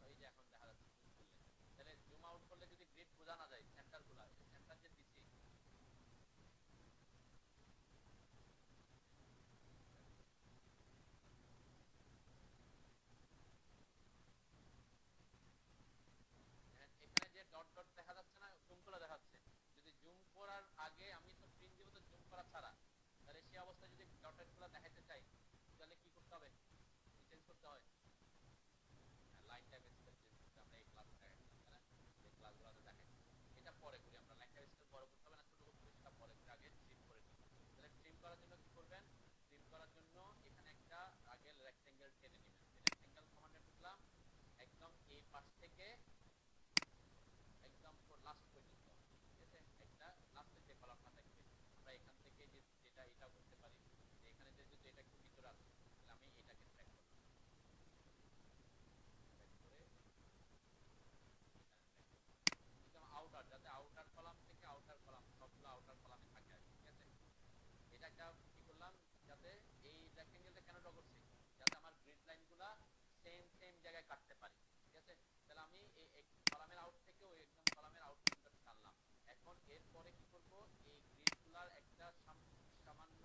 এই যে এখন দেখা যাচ্ছে জুম করলে, তাহলে জুম আউট করলে যদি গ্রিড বোঝা না যায়, সেন্টারগুলো সেন্টার যে দিচ্ছি, এখানে যে ডট ডট দেখা যাচ্ছে না, জুম করে দেখাচ্ছে, যদি জুম করার আগে আমি তো প্রিন্ট দিব তো জুম করা ছাড়া, তাহলে সেই অবস্থায় যদি ডটেড গুলো দেখাইতে চাই তাহলে কি করতে হবে, চেঞ্জ করতে হয়, লাইন টাইপ স্কেল চেঞ্জ করতে। আমরা এই ক্লাসে দেখাইছিলাম, তাই না? এই ক্লাসগুলোতে দেখাইছি, এটা পরে করি, আমরা লাইন টাইপ স্কেল বড় করতে হবে না, ছোট করতে হবে, সেটা পরে করি, আগে ট্রিম করে নিই। তাহলে ট্রিম করার জন্য কি করবেন, ট্রিম করার জন্য এখানে একটা আগে রেক্টেঙ্গেল টেনে নেবেন, রেক্টেঙ্গেল কমান্ডে ঢুকলাম, একদম এই পাশ থেকে একদম লাস্ট পর্যন্ত, ঠিক আছে? একটা লাস্টের যে কলামটা থাকবে, আমরা এখান থেকে যে যেটা এটাও করতে পারি, যে এখানে যে যদি এটা একটু ভিতরে আছে তাহলে আমি এটাকে ট্র্যাক করলাম, ট্র্যাক করে এখানে ট্র্যাক করলাম একদম আউটার, যাতে আউটার কলাম থেকে আউটার কলাম সবগুলো আউটার কলামে থাকে আর কি, ঠিক আছে? এটা একটা কি করলাম, যাতে এই রেক্টেঙ্গেলটা কেন ড্র করছি, যাতে আমার গ্রিড লাইনগুলা সেম জায়গায় কাটতে পারি, ঠিক আছে? তাহলে আমি এই কলামের আউট থেকে ওই একদম কলামের আউট পর্যন্ত টানলাম। এখন এরপরে কি করব, এই গ্রিডগুলার একটা সামান্য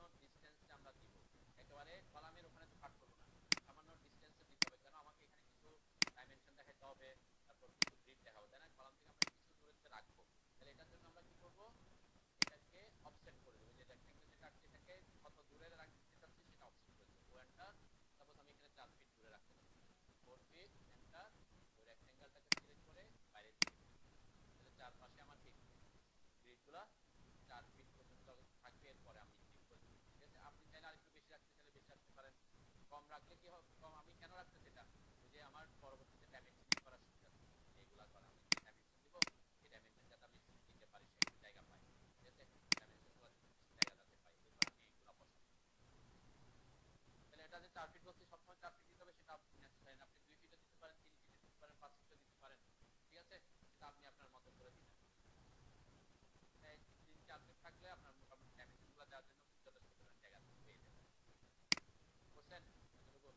4 ফিট বলছি, সবসময় 4 ফিট দিতে হবে সেটা আপনি নেন, আপনি 2 ফিটও দিতে পারেন, 3 ফিটও দিতে পারেন, 5 ফিটও দিতে পারেন, ঠিক আছে, সেটা আপনি আপনার মতো করে দিবেন। 3-4 ফিট থাকলে আপনার মোটামুটি ডাইমেনশন গুলো দেওয়ার জন্য যথেষ্ট পরিমাণ জায়গা পেয়ে যাবেন। বুঝছেন এতটুকু?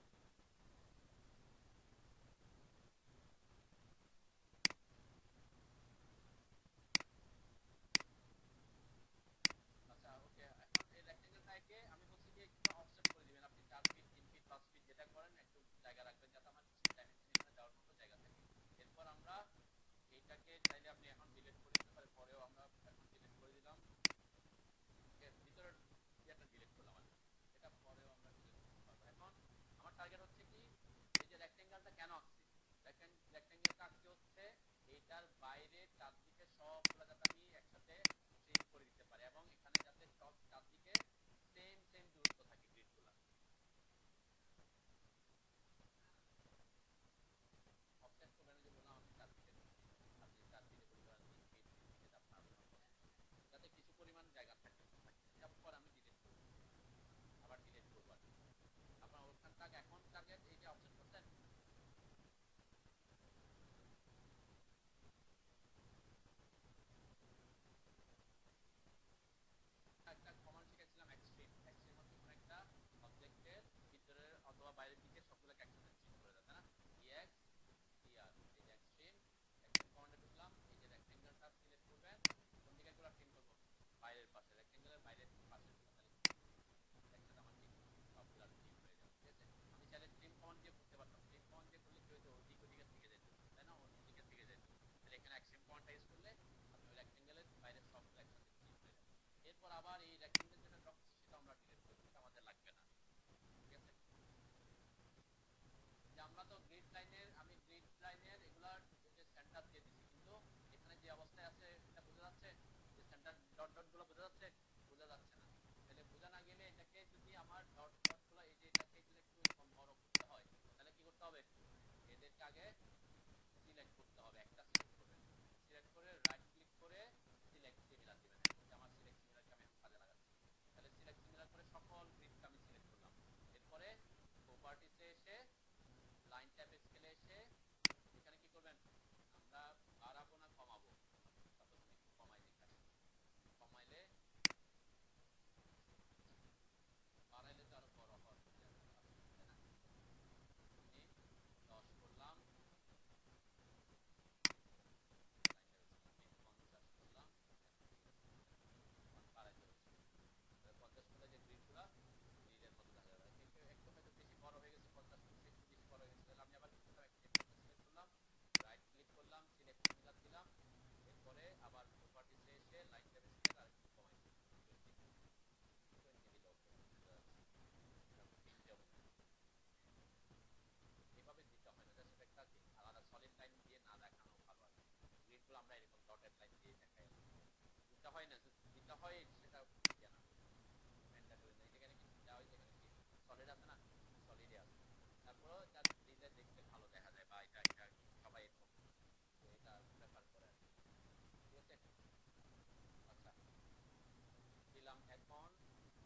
আচ্ছা ওকে, এখন এই রেক্টেঙ্গেলটাকে আমি বলছি যে একটু অফসেট করে দিবেন, আপনি 4 ফিট 3 ফিট 5 ফিট যেটা করেন একটু জায়গা রাখবেন যাতে আমার কিছু ডাইমেনশন এখানে দেওয়ার মতো জায়গা থাকে। এরপর আমরা এইটাকে চাইলে আপনি এখন ডিলিট করে দিতে পারেন, পরেও আমরা এখন ডিলিট করে দিলাম, ভিতরের ইয়েটা ডিলিট করলাম আর কি। এটা পরেও আমরা ডিলিট করতে পারবো। এখন আমার টার্গেট হচ্ছে কি, এই যে রেক্টেঙ্গেলটা কেন আঁকছি, রেক্টেঙ্গেলটা আঁকছি হচ্ছে এইটার বাইরে চারদিকে সবগুলো যাতে আমি একসাথে ট্রিম করে দিতে পারি এবং এখানে যাতে সব চারদিকে সেম সেম দূরত্ব থাকে গ্রিডগুলো। অফসেট করবেন, যে বললাম আমি 4 ফিটে দিচ্ছি, আপনি 4 ফিটে করে ধরেন 3 ফিট যেটা আপনার যাতে কিছু পরিমাণ জায়গা থাকে, এটা পর আমি ডিলিট করব, আবার ডিলিট করবো আর কি। আপনার ওখানটাকে এখন টার্গেট এই যে অপশন করছেন, একটা কমান্ড শিখেছিলাম এক্সট্রিম, এক্সট্রিম হচ্ছে কোন একটা অবজেক্টের ভিতরের অথবা বাইরের দিকে সবগুলোকে একসাথে ট্রিম করে দেয়, তাই না? এক্স টিআর, এই যে এক্সট্রিম, এক্সট্রিম কমান্ডে ঢুকলাম, এই যে রেক্টেঙ্গেলটা সিলেক্ট করবেন, কোন দিকে গুলো ট্রিম করব, বাইরের পাশে, রেক্টেঙ্গেলের বাইরের পাশের গুলো, তাহলে একসাথে আমার ঠিক সবগুলা ট্রিম হয়ে যাবে, ঠিক আছে। আমি চাইলে ট্রিম কমান্ড দিয়ে করতে পারতাম, ট্রিম কমান্ড দিয়ে করলে কি হতো, ওদিকে ওদিকে থেকে যেত, তাই না, ওদিকে থেকে যেত, তাহলে এখানে এক্সট্রিম কমান্ডটা ইউজ করলে আপনি ওই রেক্টেঙ্গেলের বাইরের সবগুলো একসাথে ট্রিম হয়ে যাবে। এরপর আবার এই রেক্টেঙ্গেল যেটা ড্রপ সেটা আমরা ডিলিট করব, এটা আমাদের লাগবে না, ঠিক আছে। যে আমরা তো গ্রিড লাইনের, আমি গ্রিড লাইনের এগুলার যে সেন্টার দিয়ে দিছি, কিন্তু এখানে যে অবস্থায় আছে এটা বোঝা যাচ্ছে, যে সেন্টার ডট ডট গুলো বোঝা যাচ্ছে, বোঝা যাচ্ছে না। তাহলে বোঝা না গেলে এটাকে যদি আমার ডট ডট গুলো এই যে এটাকে যদি একটু এরকম বড় করতে হয়, তাহলে কি করতে হবে, এদেরকে আগে সিলেক্ট করতে হবে, একটা সিলেক্ট করবেন, সিলেক্ট করে রাইট ক্লিক করে সিলেক্ট সিমিলার দিবেন, যে আমার সিলেক্ট সিমিলারকে আমি কাজে লাগাচ্ছি, তাহলে সিলেক্ট সিমিলার করে সকল গ্রিডকে আমি সিলেক্ট করলাম। এরপরে প্রপার্টিসে এসে লাইন ট্যাব স্কেলে এসে এখানে কি করবেন, আমরা বাড়াবো না কমাবো, সাপোজ আমি একটু কমাই দিই, কমাইলে বাড়াইলে তো আরো বড় হওয়ার তাই না, আমি 10 করলাম, লাইন ট্যাব স্কেল আমি 50 করলাম, বাড়াইতে হচ্ছে 50 করলে যে গ্রিডগুলা গ্রিডের মতো দেখা যাবে, একটু একটু হয়তো বেশি বড় হয়ে গেছে, 50 করছে একটু বেশি বড় হয়ে গেছে, তাহলে আমি আবার কি করলাম, একটা সিলেক্ট করলাম, রাইট ক্লিক করলাম, সিলেক্ট সিমিলার দিলাম, এরপরে আবার প্রপার্টিসে এসে লাইন ট্যাব স্কেল আর একটু কমাই দিই, 20 দিলে ওকে, এভাবে দিতে হয় না, জাস্ট একটা আলাদা সলিড লাইন দিয়ে না দেখানো ভালো আর কি। গ্রিডগুলো আমরা এরকম ডটেড লাইন দিয়ে দেখাই, দিতে হয় না, দিতে হয় সেটা ইয়া না, ম্যান্ডেটরি না, যেখানে কি দেওয়া হয়, যেখানে কি সলিড আছে না, সলিডে আছে, তারপরেও এটা দিলে দেখতে ভালো দেখা যায়, বা এটা এটা সবাই এরকম এটা প্রেফার করে আর কি, ঠিক আছে। আচ্ছা দিলাম, এখন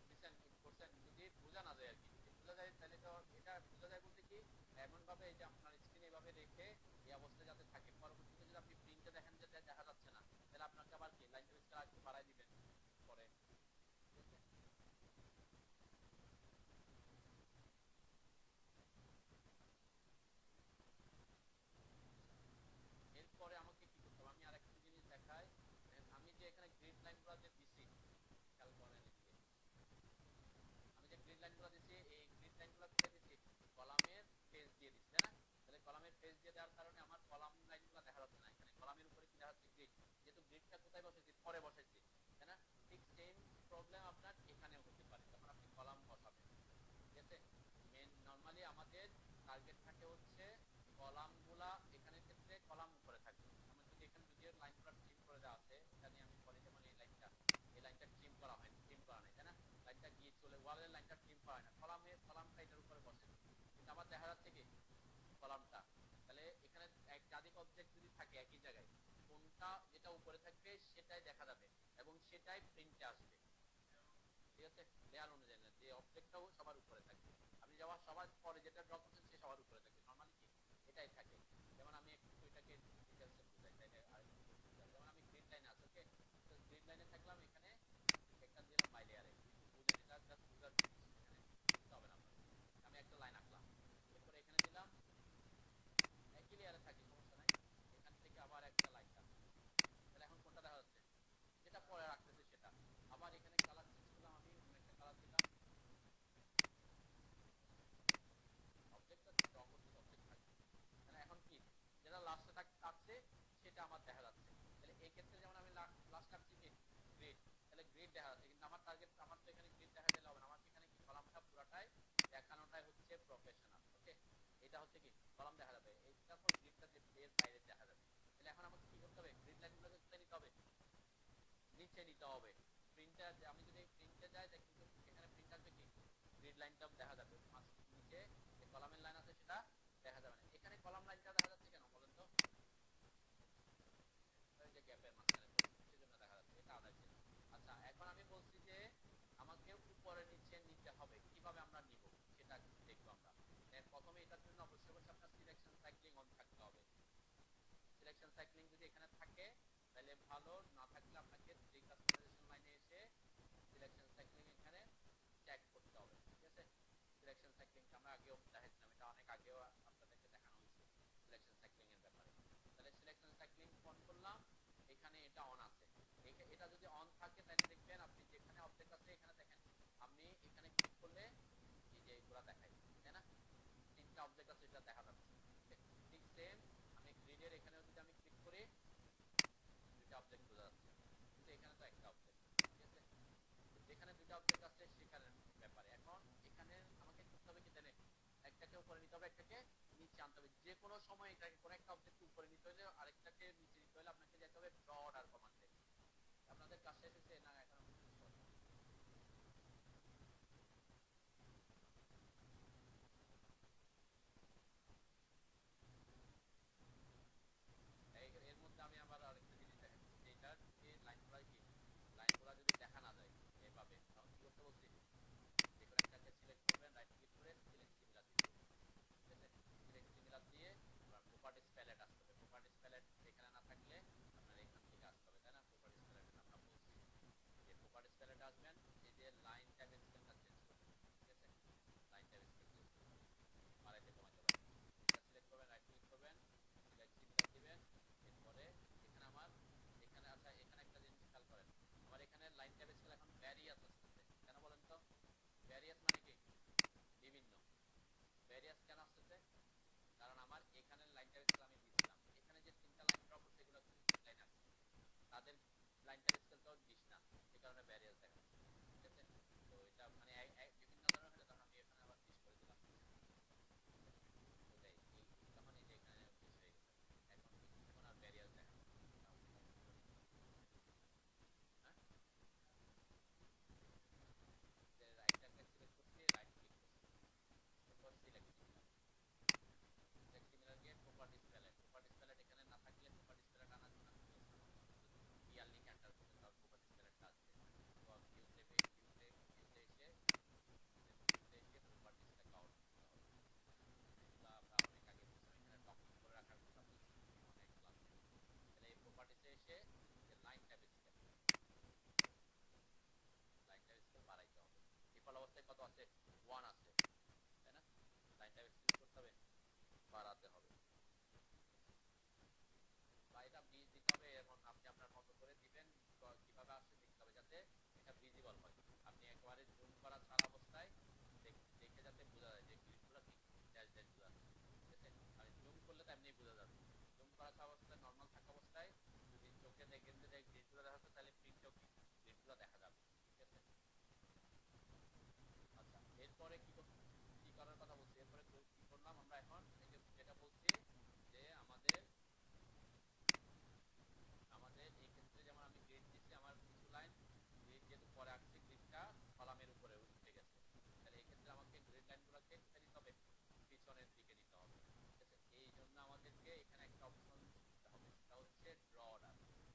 দিচ্ছেন করছেন, যদি বোঝা না যায় আর কি, যদি বোঝা যায় তাহলে তো, এটা বোঝা যায় বলতে কি, এমন ভাবে এই যে আপনার স্ক্রিন এভাবে রেখে এই অবস্থায় যাতে থাকে, পরবর্তীতে যদি আপনি প্রিন্টে দেখেন যে দেখা যাচ্ছে না, তাহলে আপনাকে আবার কি লাইন টু স্কেল একটু বাড়াই দিবেন পরে, ঠিক আছে। এরপরে আমাকে কি করতে হবে, আমি আরেকটা জিনিস দেখাই, আমি যে এখানে গ্রিড লাইনগুলো যে দিছি, খেয়াল করেন এদিকে, আমি যে গ্রিড লাইনগুলো দিছি, এই গ্রিড লাইনগুলো কোথায় দিছি, কলামের পেজ দিয়ে দিছি, তাই না, তাহলে কলামের পেজ দিয়ে দেওয়ার কারণে আমার কলাম লাইনগুলো দেখা যাচ্ছে না, এখানে কলামের উপরে কি দেখা যাচ্ছে, গ্রিড, যেহেতু গ্রিডটা কোথায় বসাইছি, পরে বসাইছি, তাই না, ঠিক সেম প্রবলেম আপনার এখানেও হতে পারে যখন আপনি কলাম বসাবেন, ঠিক আছে। মেন নরমালি আমাদের টার্গেট থাকে হচ্ছে কলামগুলা, এখানের ক্ষেত্রে কলাম উপরে থাকবে, আমার যদি এখানে যদি লাইনগুলো ট্রিম করে দেওয়া আছে, এটা নিয়ে আমি পরে, যেমন এই লাইনটা ট্রিম করা হয়নি, ট্রিম করা নাই, তাই না, লাইনটা গিয়ে চলে ওয়ালের লাইনটা ট্রিম করা হয় না, কলামটা এটার উপরে বসে, কিন্তু আমার দেখা যাচ্ছে কি কলামটা, তাহলে এখানে একাধিক অবজেক্ট যদি থাকে একই জায়গায়, কোনটা যেটা উপরে থাকবে সেটাই দেখা যাবে এবং সেটাই প্রিন্টে আসবে, ঠিক আছে, লেয়ার অনুযায়ী না, যে অবজেক্টটাও সবার উপরে থাকবে, আপনি যাওয়ার সবার সেটা আমার দেখা যাচ্ছে। তাহলে এই ক্ষেত্রে যেমন আমি লাস্ট রাখছি কি গ্রিড, তাহলে গ্রিড দেখা যাচ্ছে, কিন্তু আমার টার্গেট, আমার তো এখানে গ্রিড দেখা দিলে হবে না, আমাকে এখানে কি কলামটা পুরাটাই দেখানোটাই হচ্ছে প্রফেশনাল। ওকে, এটা হচ্ছে কি কলাম দেখা যাবে, এইটা পর গ্রিডটা যে এর বাইরে দেখা যাবে। তাহলে এখন আমাকে কি করতে হবে, গ্রিড লাইনগুলোকে কোথায় নিতে হবে, নিচে নিতে হবে। প্রিন্টার আমি যদি প্রিন্টে যাই দেখি কিন্তু এখানে প্রিন্ট আসবে কি গ্রিড লাইনটা দেখা যাবে, নিচে যে কলামের লাইন আছে সেটা দেখা যাবে না। এখানে কলাম লাইনটা দেখা যাচ্ছে কেন বলেন তো, ওই যে গ্যাপের মাঝখানে তো সেজন্য দেখা যাচ্ছে, এটা আলাদা জিনিস। আচ্ছা এখন আমি বলছি যে আমাকে উপরে নিচে নিতে হবে, কিভাবে আমরা নিব সেটা দেখবো আমরা। প্রথমে এটার জন্য অবশ্যই আপনার সিলেকশন সাইক্লিং অন থাকতে হবে। সিলেকশন সাইক্লিং যদি এখানে থাকে তাহলে ভালো, না থাকলে আপনাকে এই কাস্টমাইজেশন লাইনে এসে সিলেকশন সাইক্লিং এখানে চেক করতে হবে। ঠিক আছে, সিলেকশন সাইক্লিংটা আমরা আগেও দেখাইছিলাম, এটা অনেক আগেও আপনাদেরকে দেখানো হয়েছে সিলেকশন সাইক্লিং এর ব্যাপারে। তাহলে সিলেকশন সাইক্লিং অন করলাম, এখানে এটা অন আছে। এটা যদি অন থাকে তাহলে দেখবেন আপনি যেখানে অবজেক্ট আছে এখানে দেখেন, আপনি এখানে ক্লিক করলে এই যে এগুলা দেখাই, তাই না, তিনটা অবজেক্ট আছে এটা দেখা যাচ্ছে। ঠিক সেম আমি গ্রিডের এখানেও যদি আমি ক্লিক করি দুইটা অবজেক্ট বোঝা যাচ্ছে, কিন্তু এখানে তো একটা অবজেক্ট। ঠিক আছে, যেখানে দুইটা অবজেক্ট আছে সেখানে ব্যাপারে। এখন এখানে আমাকে করতে হবে কি জানেন, একটাকে উপরে নিতে হবে, একটাকে নিচে আনতে হবে। যে কোনো সময় এটাকে কোনো একটা অবজেক্ট উপরে নিতে হলে আরেকটাকে নিচে নিতে হলে আপনাকে যেতে হবে ড্র অর্ডার কমান্ডে। আপনাদের কাজ শেষ হয়েছে না এখনো? এর মধ্যে আমি আবার আরেকটা জিনিস দেখাচ্ছি, যে এটার যে লাইনগুলো কি লাইনগুলো যদি দেখা না যায় এভাবে, তখন কি করতে বলছি, যে কোনো একটাকে সিলেক্ট করবেন, রাইট ক্লিক করে সিলেক্ট সিমিলার দিতে হবে। ঠিক আছে, সিলেক্ট সিমিলার দিয়ে আবার প্রপার্টিজ প্যালেট আসতে হবে। প্রপার্টিজ প্যালেট এখানে না থাকলে আপনার এখান থেকে আসতে হবে, তাই না? প্রপার্টিজ প্যালেটে আমরা বলছি যে প্রপার্টিজ প্যালেটে আসবেন, এই যে লাইন ট্যাব স্কেলটা চেঞ্জ করবেন। ঠিক আছে, লাইন ট্যাব স্কেল চেঞ্জ করবেন, বাড়াইতে কমাইতে পারবেন। এটা সিলেক্ট করবেন, রাইট ক্লিক করবেন, সিলেক্ট সিমিলার দিবেন। এরপরে এখানে আমার এখানে আচ্ছা এখানে একটা জিনিস খেয়াল করেন, আমার এখানে লাইন ট্যাব স্কেল এখন ভ্যারিয়াস আসতেছে, কেন বলেন তো? ভ্যারিয়াস মানে কি বিভিন্ন, ভ্যারিয়াস কেন আসতেছে, কারণ আমার এখানে লাইন ট্যাব স্কেল আমি দিছিলাম, এখানে যে তিনটা লাইন ড্র করছে এগুলো কিন্তু লাইন আছে, তাদের লাইন ট্যাব স্কেলটাও 20 না, এই কারণে ভ্যারিয়াস দেখা যাচ্ছে। ঠিক আছে, তো এটা মানে বিভিন্ন ধরনের হলে তখন আমি এখানে আবার 20 করে দিলাম। ওটাই তখন এই যে এখানে 20 হয়ে গেছে, এখন এখন আর ভ্যারিয়াস দেখা যাচ্ছে না। হ্যাঁ, রাইটটাকে সিলেক্ট করছি, রাইট ক্লিক করছি, এরপর সিলেক্ট সিমিলার, সিলেক্ট সিমিলার গিয়ে প্রপার্টিজ প্যালেট, প্রপার্টিজ প্যালেট এখানে না থাকলে প্রপার্টিজ প্যালেট আনার জন্য আমি বলছিলাম ইয়ারলি এন্টার করতে, তাহলে প্রপার্টিজ প্যালেটটা আসবে। তো ভিউতে ভিউতে ভিউতে এসে ভিউতে এসে প্রপার্টিজটাকে আউট করতে হবে। এগুলো আমরা অনেক আগে বলছিলাম, এখানে টপ করে রাখার কথা বলছি অনেক ক্লাসে। তাহলে এই প্রপার্টিজে এসে যে line tab scale, line tab scale বাড়াইতে হবে। ডিফল্ট অবস্থায় কত আছে, 1 আছে, তাই না? লাইন ট্যাব স্কেল করতে হবে, বাড়াতে হবে, বা এটা বীজ দিতে হবে। এখন আপনি আপনার মতো করে দিবেন, কিভাবে আসছে দেখতে হবে যাতে এটা ভিজিবল হয়। আপনি একেবারে জুম করা ছাড়া অবস্থায় দেখে যাতে বোঝা যায় যে গ্রিডগুলো কি ড্যাশ ড্যাশ গুলো আছে। ঠিক আছে, আর জুম করলে তো এমনি বোঝা যাবে। জুম করা ছাড়া অবস্থায়, নর্মাল থাকা অবস্থায় যদি চোখে দেখেন যে গ্রিডগুলো দেখা যাচ্ছে, তাহলে প্রিন্টেও কি গ্রিডগুলো দেখা যাবে। ঠিক আছে, আচ্ছা এরপরে কি করার কথা বলছি, এরপরে কি করলাম আমরা এখন, এই যে যেটা বলছি যে আমাদের আমাদের এই ক্ষেত্রে যেমন আমি গ্রিড দিচ্ছি, আমার কিছু লাইন গ্রিড যেহেতু পরে আসছে, গ্রিডটা কলামের উপরে উঠে গেছে, তাহলে এই ক্ষেত্রে আমাকে গ্রিড লাইনগুলোকে কোথায় নিতে হবে, পিছনের দিকে নিতে হবে। ঠিক আছে, এই জন্য আমাদেরকে এখানে একটা অপশন দিতে হবে, সেটা হচ্ছে ড্র অর্ডার।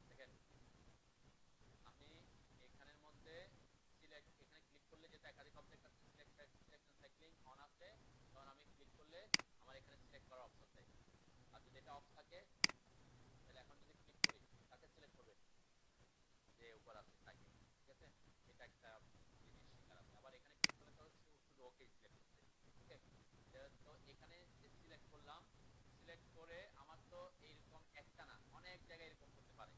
দেখেন আমি এখানের মধ্যে সিলেক্ট, এখানে ক্লিক করলে যেটা একাধিক অবজেক্ট আছে, সিলেকশন সাইক্লিং অন আছে, তখন আমি ক্লিক করলে আমার এখানে সিলেক্ট করার অপশন দেয়। আর যদি এটা অফ থাকে তাহলে এখন যদি ক্লিক করি তাকে সিলেক্ট করবে যে উপর আছে তাকে। ঠিক আছে, এটা একটা জিনিস শেখার আছে। আবার এখানে ক্লিক করলে তো শুধু ওকে সিলেক্ট করতে। ওকে, তো এখানে যে সিলেক্ট করলাম, সিলেক্ট করে আমার তো এইরকম একটা না, অনেক জায়গায় এরকম করতে পারে,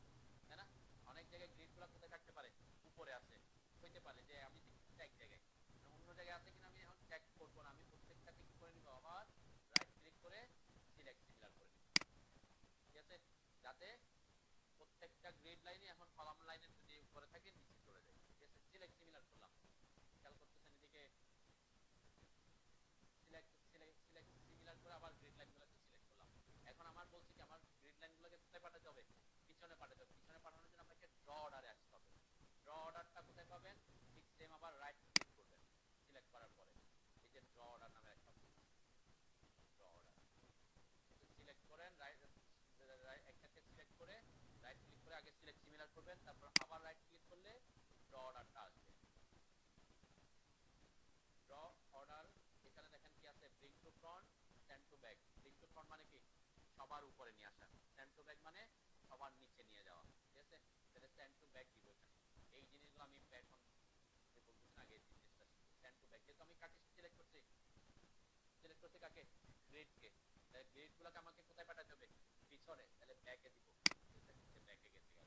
তাই না? অনেক জায়গায় গ্রিডগুলো কোথায় থাকতে পারে, উপরে আছে, হইতে পারে যে আমি দেখছি এক জায়গায়, অন্য জায়গায় আছে কিনা আমি এখন চেক করবো না, আমি প্রত্যেকটাকে কি করে নিব, আবার রাইট ক্লিক করে সিলেক্ট সিমিলার করে নিব। ঠিক আছে, যাতে করবেন, তারপর আবার রাইট ক্লিক করলে ড্র অর্ডারটা আসবে। ড্র অর্ডার এখানে দেখেন কি আছে, bring to front, send to back. Bring to front মানে কি সবার উপরে নিয়ে আসা, সেন্ড টু ব্যাক মানে সবার নিচে নিয়ে যাওয়া, ঠিক আছে। তাহলে সেন্ড টু ব্যাক দিব এখানে। এই জিনিসগুলো আমি এখন যে বলতেছি আগে এই জিনিসটা শিখবো। সেন্ড টু ব্যাক যেহেতু আমি কাকে সিলেক্ট করছি, সিলেক্ট করছি কাকে, গ্রিডকে। তাহলে গ্রিড গুলোকে আমাকে কোথায় পাঠাতে হবে, পিছনে। তাহলে ব্যাকে দিব, ব্যাকে গেছে।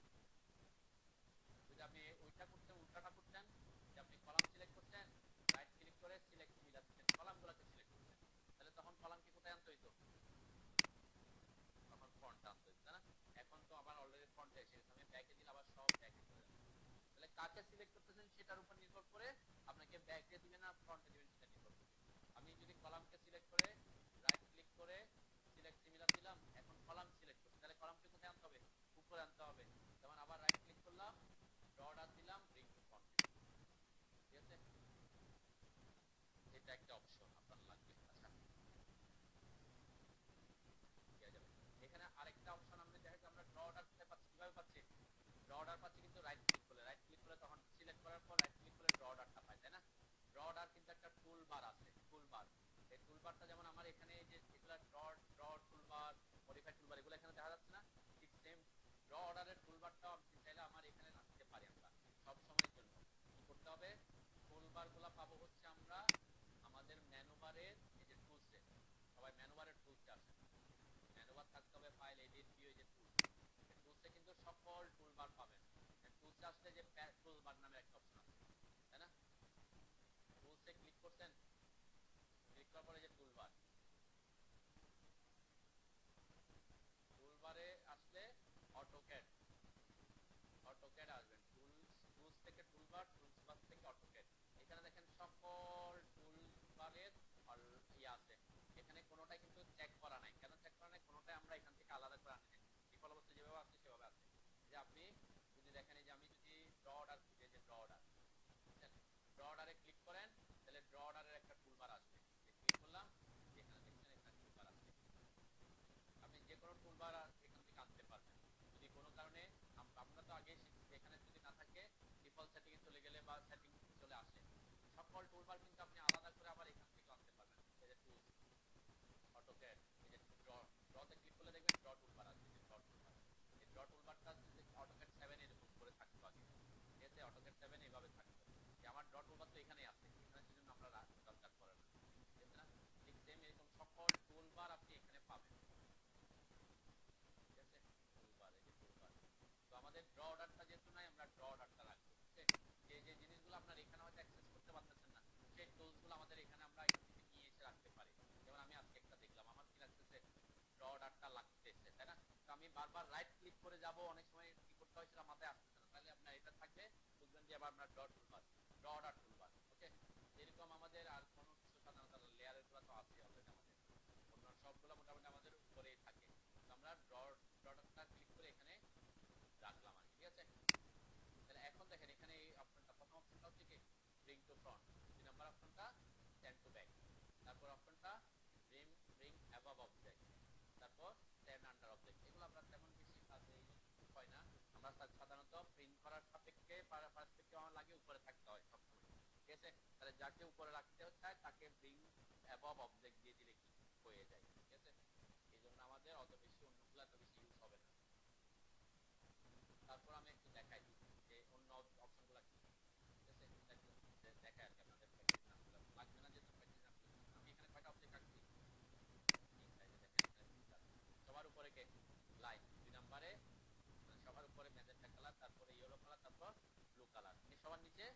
যদি আপনি ওইটা করতেন, উল্টাটা করতেন, যে আপনি কলাম সিলেক্ট করছেন, রাইট ক্লিক করে সিলেক্ট মিলাচ্ছেন, কলামগুলোকে সিলেক্ট করছেন, তাহলে তখন কলামকে কোথায় আনতে হইতো, তখন ফ্রন্ট আনতে হইতো, তাই না? এখন তো আবার অলরেডি ফ্রন্টে এসে গেছে, আমি ব্যাকে দিলে আবার সব ব্যাকে চলে যাবে। তাহলে কাকে সিলেক্ট করতেছেন সেটার উপর নির্ভর করে আপনাকে ব্যাকে দিবেন না ফ্রন্টে দিবেন সেটা নির্ভর করবে। আমি যদি কলামকে সিলেক্ট করে রাইট ক্লিক করে সিলেক্ট সিমিলার দিলাম, এখন কলাম সিলেক্ট করছি, তাহলে কলামকে কোথায় আনতে হবে, উপরে আনতে হবে। যেমন আবার রাইট ক্লিক করলাম, ড্র অর্ডার দিলাম, ব্রিং টু ফ্রন্ট, ঠিক আছে। এটা একটা অপশন আপনার লাগবে। আচ্ছা, দেয়া যাবে। এখানে আরেকটা অপশন আমরা দেখো, আমরা ড্র অর্ডার কোথায় পাচ্ছি, কিভাবে পাচ্ছি, ড্র অর্ডার পাচ্ছি কিন্তু রাইট ক্লিক করলে। রাইট ক্লিক করে তখন সিলেক্ট করার পর রাইট ক্লিক করলে ড্র অর্ডারটা পাই, তাই না? ড্র অর্ডার কিন্তু একটা টুল বার আছে, টুল বার। এই টুল বারটা যেমন আমার এখানে এই যে এগুলা ড্র টুল বার, মডিফাই টুল বার, এগুলো এখানে দেখা যাচ্ছে না, ঠিক সেম ড্র অর্ডারের টুল বারটাও আমি চাইলে আমার এখানে রাখতে পারি। আমরা সব সময়ের জন্য কি করতে হবে, টুল বারগুলো পাবো হচ্ছে আমরা আমাদের মেনু বারের এই যে টুলসে। সবাই মেনু বারের টুলসে আসে, মেনু বার থাকতে হবে, ফাইল, এডিট, ভিউ, এই যে টুলস, এই টুলসে কিন্তু সকল টুলবার পাবেন। টুলসে আসলে যে টুলবার নামের একটা অপশন আছে, তাই না? টুলসে ক্লিক করছেন, ক্লিক করার পরে যে টুলবার, টুলবারে আসলে অটোক্যাড, অটোক্যাড আসবেন, টুলস থেকে টুলবার, টুলস বার থেকে অটোক্যাড। এখানে দেখেন সকল টুলবারের ইয়ে আছে, এখানে কোনোটাই কিন্তু চেক করা নাই। কেন চেক করা নাই, কোনোটাই আমরা এখান থেকে আলাদা করে আনি নাই, ডিফল্ট অবস্থায় যেভাবে আছে সেভাবে আছে। যে আপনি যদি দেখেন, এই যে আমি যদি ড্র অর্ডার খুঁজে, যে ড্র অর্ডার, বুঝছেন, ড্র অর্ডারে ক্লিক করেন, তাহলে ড্র অর্ডারের একটা টুলবার আসবে, ক্লিক করলাম, এখানে দেখছেন এখানে টুলবার আসবে। আপনি যে কোনো টুলবার এখান থেকে আনতে পারবেন। যদি কোনো কারণে আমরা তো আগে শিখছি, এখানে যদি না থাকে ডিফল্ট সেটিং এ চলে গেলে বা সেটিং চলে আসে, সকল টুলবার কিন্তু আপনি আলাদা করে আবার এখান থেকে আনতে পারবেন। এই যে টুলস, অটোক্যাড, এই যে ড্রতে ক্লিক করলে দেখবেন ড্র টুলবার আসবে, যে ড্র টুলবার। এই ড্র টুলবারটা অটোক্যাড 7 এরকম করে থাকতো আগে, ঠিক আছে, অটোক্যাড 7 এইভাবে থাকতো। যে আমার ড্র টুলবার তো এখানেই আছে, এখানে সেজন্য আমরা দরকার পড়ে না, ঠিক আছে না? ঠিক সেম এরকম সকল টুলবার আপনি এখানে পাবেন, ঠিক আছে। টুলবার, এই যে টুলবার। তো আমাদের ড্র অর্ডারটা যেহেতু নাই, আমরা ড্র অর্ডারটা রাখবো, ঠিক আছে। যে যে জিনিসগুলো আপনার এখানে হয়তো অ্যাক্সেস করতে পারতেছেন না, সেই টুলসগুলো আমাদের এখানে আমরা এখান থেকে নিয়ে এসে রাখতে পারি। যেমন আমি আজকে একটা দেখলাম, আমার কি লাগতেছে, ড্র অর্ডারটা লাগতেছে, তাই না? তো আমি বারবার রাইট ক্লিক করে যাব, অনেক সময় কি করতে হয় সেটা মাথায় আসতেছে না, তাহলে আপনার এটা থাকবে, বুঝবেন যে আবার আপনার draw toolbar, draw order toolbar, okay. এরকম আমাদের আর কোনো কিছু সাধারণত লেয়ারের গুলো তো আছে অলরেডি আমাদের, অন্য সবগুলো মোটামুটি আমাদের উপরেই থাকে। তো আমরা ড্রটা ক্লিক করে এখানে রাখলাম আর কি, ঠিক আছে। তাহলে এখন দেখেন এখানে এই অপশনটা, প্রথম অপশনটা হচ্ছে কি ব্রিং টু ফ্রন্ট, 2 নাম্বার অপশনটা সেন্ড টু ব্যাক, তারপর অপশনটা ব্রিং ব্রিং অ্যাবভ অবজেক্ট, তারপর সেন্ড আন্ডার অবজেক্ট। এগুলো আমরা তেমন বেশি কাজে ইউজ হয় না, আমরা সাধারণত প্রিন্ট করার সাপেক্ষে পারস্পেক্টিভ আমার লাগে উপরে থাকতে হয় সবসময়, ঠিক আছে। তাহলে যাকে উপরে রাখতে চায় তাকে ব্রিং অ্যাবভ অবজেক্ট দিয়ে দিলে কি হয়ে যায়, ঠিক আছে। এই জন্য আমাদের অত বেশি অন্যগুলো এত বেশি ইউজ হবে না। তারপর আমি একটু দেখাই দিই যে অন্য অপশনগুলো কি, ঠিক আছে। এটা একটু দেখাই আর কি আপনাদের, প্যাকেজ নামগুলো লাগবে না, যেহেতু প্যাকেজ নামগুলো আমি এখানে কয়টা অবজেক্ট রাখছি, এই সাইডে দেখেন এখানে তিনটা। সবার উপরে কে, লাইন 2 নম্বরে, মানে সবার উপরে ম্যাজেন্টা কালার, তারপরে ইয়েলো কালার, তারপর ব্লু কালার, সবার নিচে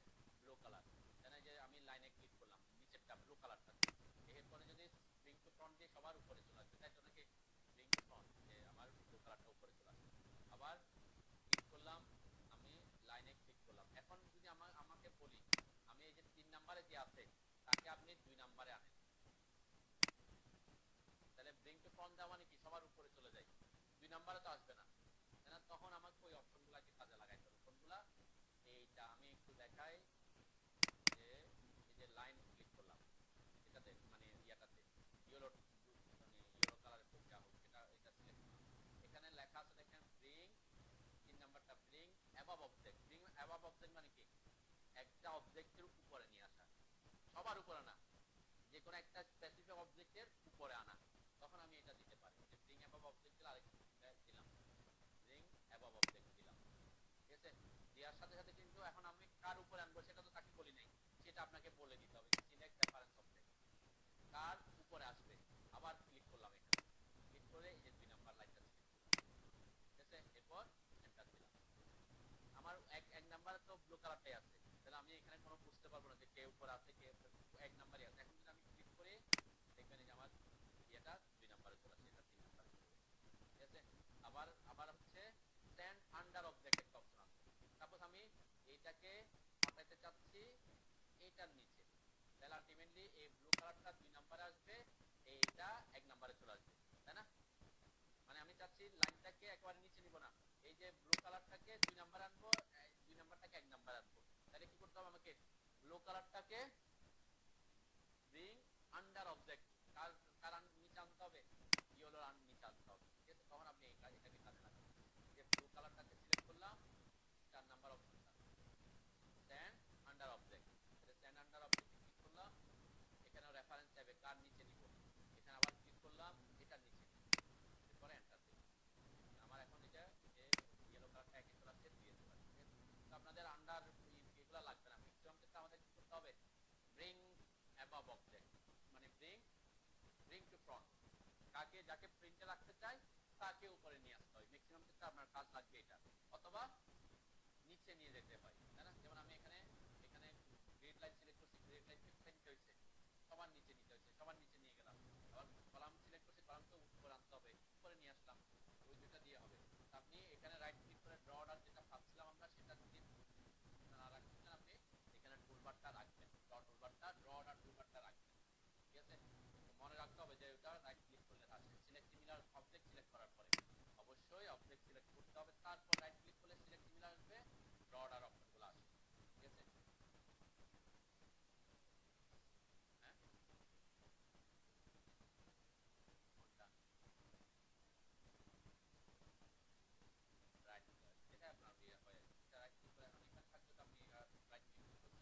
ব্লু কালার। জানেন যে আমি লাইনে ক্লিক করলাম, নিচেরটা ব্লু কালারটা, এরপরে যদি ব্রিং টু ফ্রন্ট দিয়ে সবার উপরে চলে আসবে, তাই তো নাকি, ব্রিং টু ফ্রন্ট যে আমার ব্লু কালারটা উপরে চলে আসবে। আবার ক্লিক করলাম, আমি লাইনে ক্লিক করলাম, এখন যদি আমাকে বলি আমি এই যে 3 নম্বরে যে আছে তাকে আপনি 2 নম্বরে আনেন, তাহলে ব্রিং টু ফ্রন্ট দেওয়া মানে কি সবার উপরে চলে যায়, 2 নম্বরে তো আসবে না, তাই না? তখন আমাকে ওই অপশনগুলোকে কাজে লাগাইতে হবে, কোনগুলা, এইটা আমি একটু দেখাই, যে এই যে লাইন ক্লিক করলাম, এটাতে মানে ইয়াটাতে ইয়েলো, মানে ইয়েলো কালারের যা হোক সেটা, এটা সিলেক্ট করলাম, এখানে লেখা আছে দেখেন ব্রিং, 3 নাম্বারটা bring above object. Bring above object মানে কি, একটা অবজেক্টের উপরে নিয়ে আসা, সবার উপরে না, যে কোনো একটা স্পেসিফিক অবজেক্টের উপরে আনা, তখন আমি এটা দিতে পারি যে ব্রিং অ্যাবাভ অবজেক্ট দিলে আরেকটা দিলাম, ব্রিং অ্যাবাভ অবজেক্ট দিলাম। ঠিক আছে, দেওয়ার সাথে সাথে কিন্তু এখন আমি কার উপরে আনবো সেটা তো তাকে বলি নাই, সেটা আপনাকে বলে দিতে হবে। সিলেক্ট রেফারেন্স অবজেক্ট, কার উপরে আসবে, আবার ক্লিক করলাম, এখানে ক্লিক করে এই যে 2 নাম্বার লাইনটা সিলেক্ট করলাম। ঠিক আছে, এরপর এন্টার দিলাম। আমার এক নাম্বারে তো ব্লু কালারটাই আছে, তাহলে আমি এখানে কোনো বুঝতে পারবো না যে কে উপরে আছে, কে এক নাম্বারই আছে। এখন যদি আমি ক্লিক করে দেখবেন যে আমার এটা 2 নাম্বারে চলে আসছে, এটা 3 নাম্বারে চলে গেছে। ঠিক আছে, আবার আবার হচ্ছে স্ট্যান্ড আন্ডার অবজেক্ট একটা অপশন আছে। সাপোজ আমি এইটাকে পাঠাইতে চাচ্ছি এইটার নিচে, তাহলে আলটিমেটলি এই ব্লু কালারটা 2 নাম্বারে আসবে, এইটা 1 নাম্বারে চলে আসবে, তাই না? মানে আমি চাচ্ছি লাইনটাকে একেবারে নিচে নিব না, এই যে ব্লু কালারটাকে 2 নাম্বার আনবো, 2 নাম্বারটাকে 1 নাম্বার আনবো। তাহলে কি করতে হবে আমাকে, ব্লু কালারটাকে ব্রিং আন্ডার অবজেক্ট, কার কার নিচে আনতে হবে, ইয়েলো নিচে আনতে হবে। ঠিক আছে, তখন আপনি এটাকে কাজে লাগাবেন। যে ব্লু কালারটাকে সিলেক্ট করলাম, 4 নাম্বার অপশনটা stand under object, stand under অবজেক্টে ক্লিক করলাম, এখানে রেফারেন্স চাইবে কার নিচে নিব, এখানে আবার ক্লিক করলাম এটার নিচে নিব, এরপরে এন্টার দিলাম। আমার এখন এটা যে ইয়েলো কালারটা একে চলে আসছে, 2 এ চলে আসছে। তো আপনাদের আন্ডার এগুলো লাগবে না, ম্যাক্সিমাম ক্ষেত্রে আমাদের কি করতে হবে, ব্রিং অ্যাবাভ অবজেক্ট, মানে ব্রিং টু ফ্রন্ট, কাকে যাকে প্রিন্টে রাখতে চাই তাকে উপরে নিয়ে আসতে হয়। ম্যাক্সিমাম ক্ষেত্রে আপনার কাজ লাগবে এটা, অথবা নিচে নিয়ে যেতে হয়, তাই না? যেমন আমি এখানে এখানে গ্রিড লাইন সিলেক্ট করছি, গ্রিড লাইন নিতে হয়েছে, সবার নিচে নিতে হয়েছে, সবার নিচে নিয়ে গেলাম। আবার কলাম সিলেক্ট করছি, কলাম তো উপরে আনতে হবে, উপরে নিয়ে আসলাম, ওই দুটো দিয়ে হবে। আপনি এখানে রাইট ক্লিক করে ড্র অর্ডার যেটা ভাবছিলাম আমরা, সেটা যদি না রাখতে চান আপনি এখানে টুলবারটা রাখবেন, ড্র অর্ডার টুলবারটা রাখবেন। ঠিক আছে, মনে রাখতে হবে যে ওটা রাইট ক্লিক করলে আসে। সিলেক্ট সিমিলার অবজেক্ট সিলেক্ট করার পরে অবশ্যই অবজেক্ট সিলেক্ট করতে হবে, তারপর রাইট ক্লিক করলে সিলেক্ট সিমিলার আসবে, ড্র অর্ডার অপশনগুলো আসবে। ঠিক আছে, হ্যাঁ কোনটা রাইট, যেটা আপনার ইয়ে হয়, এটা রাইট ক্লিক করে এখন এখানে থাকলে তো আপনি রাইট ক্লিক করছেন,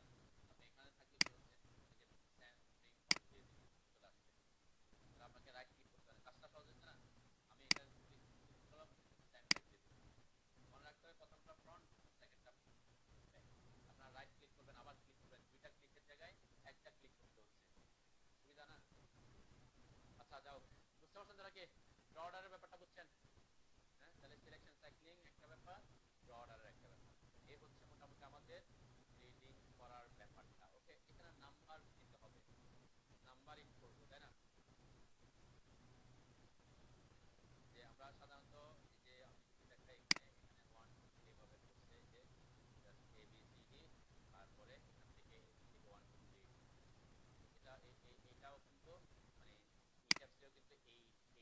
আপনি এখানে থাকলে কি হচ্ছে, এই যে স্যান্ড ব্রিং ফ্রন্ট দিয়ে দিবেন, চলে আসবে। তাহলে আপনাকে রাইট ক্লিক করতে হবে, কাজটা সহজ হচ্ছে না? আমি এটা ক্লিক করলাম, স্যান্ডটা দিয়ে দিলাম। মনে রাখতে হবে প্রথমটা ফ্রন্ট, সেকেন্ডটা ব্যাক। আপনার রাইট ক্লিক করবেন, আবার ক্লিক করবেন, দুইটা ক্লিকের জায়গায় একটা ক্লিক করতে হচ্ছে, সুবিধা না? আচ্ছা যাও, বুঝতে পারছেন যারা কি ড্র অর্ডারের ব্যাপারটা বুঝছেন? হ্যাঁ, তাহলে সিলেকশন সাইক্লিং একটা ব্যাপার, ড্র অর্ডারের একটা ব্যাপার, এই হচ্ছে মোটামুটি আমাদের রিডিং করার ব্যাপারটা। ওকে, এখানে নাম্বার দিতে হবে, নাম্বারিং করবো, তাই না? যে আমরা সাধারণত এই যে আমি যদি দেখাই এখানে, এখানে 1 2 3 এইভাবে করছে, এই যে just A B C D, তারপরে এখান থেকে 1 2 3, এটা এটাও কিন্তু মানে ইট্যাপসেও কিন্তু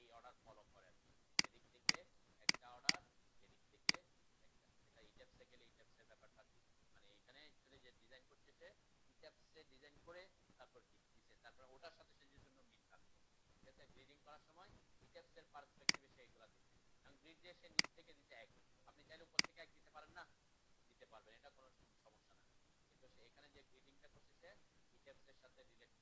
এই অর্ডার ফলো করে আর কি। এদিক থেকে একটা অর্ডার, এদিক থেকে একটা, এটা ইট্যাপসে গেলে ইট্যাপসের ব্যাপারটা মানে এখানে অ্যাকচুয়ালি যে ডিজাইন করতেছে ইট্যাপসে ডিজাইন করে তারপর দিচ্ছে, তারপর ওটার সাথে সে জন্য মিল থাকবে। ঠিক আছে, গ্রিডিং করার সময় ইট্যাপসের পার্সপেক্টিভে সে এগুলা দিচ্ছে, কারণ গ্রিড দিয়ে সে নিচ থেকে দিচ্ছে এক, আপনি চাইলে উপর থেকে এক দিতে পারেন না, দিতে পারবেন, এটা কোনো সমস্যা না। কিন্তু সে এখানে যে গ্রিডিংটা করতেছে ইট্যাপসের সাথে রিলেট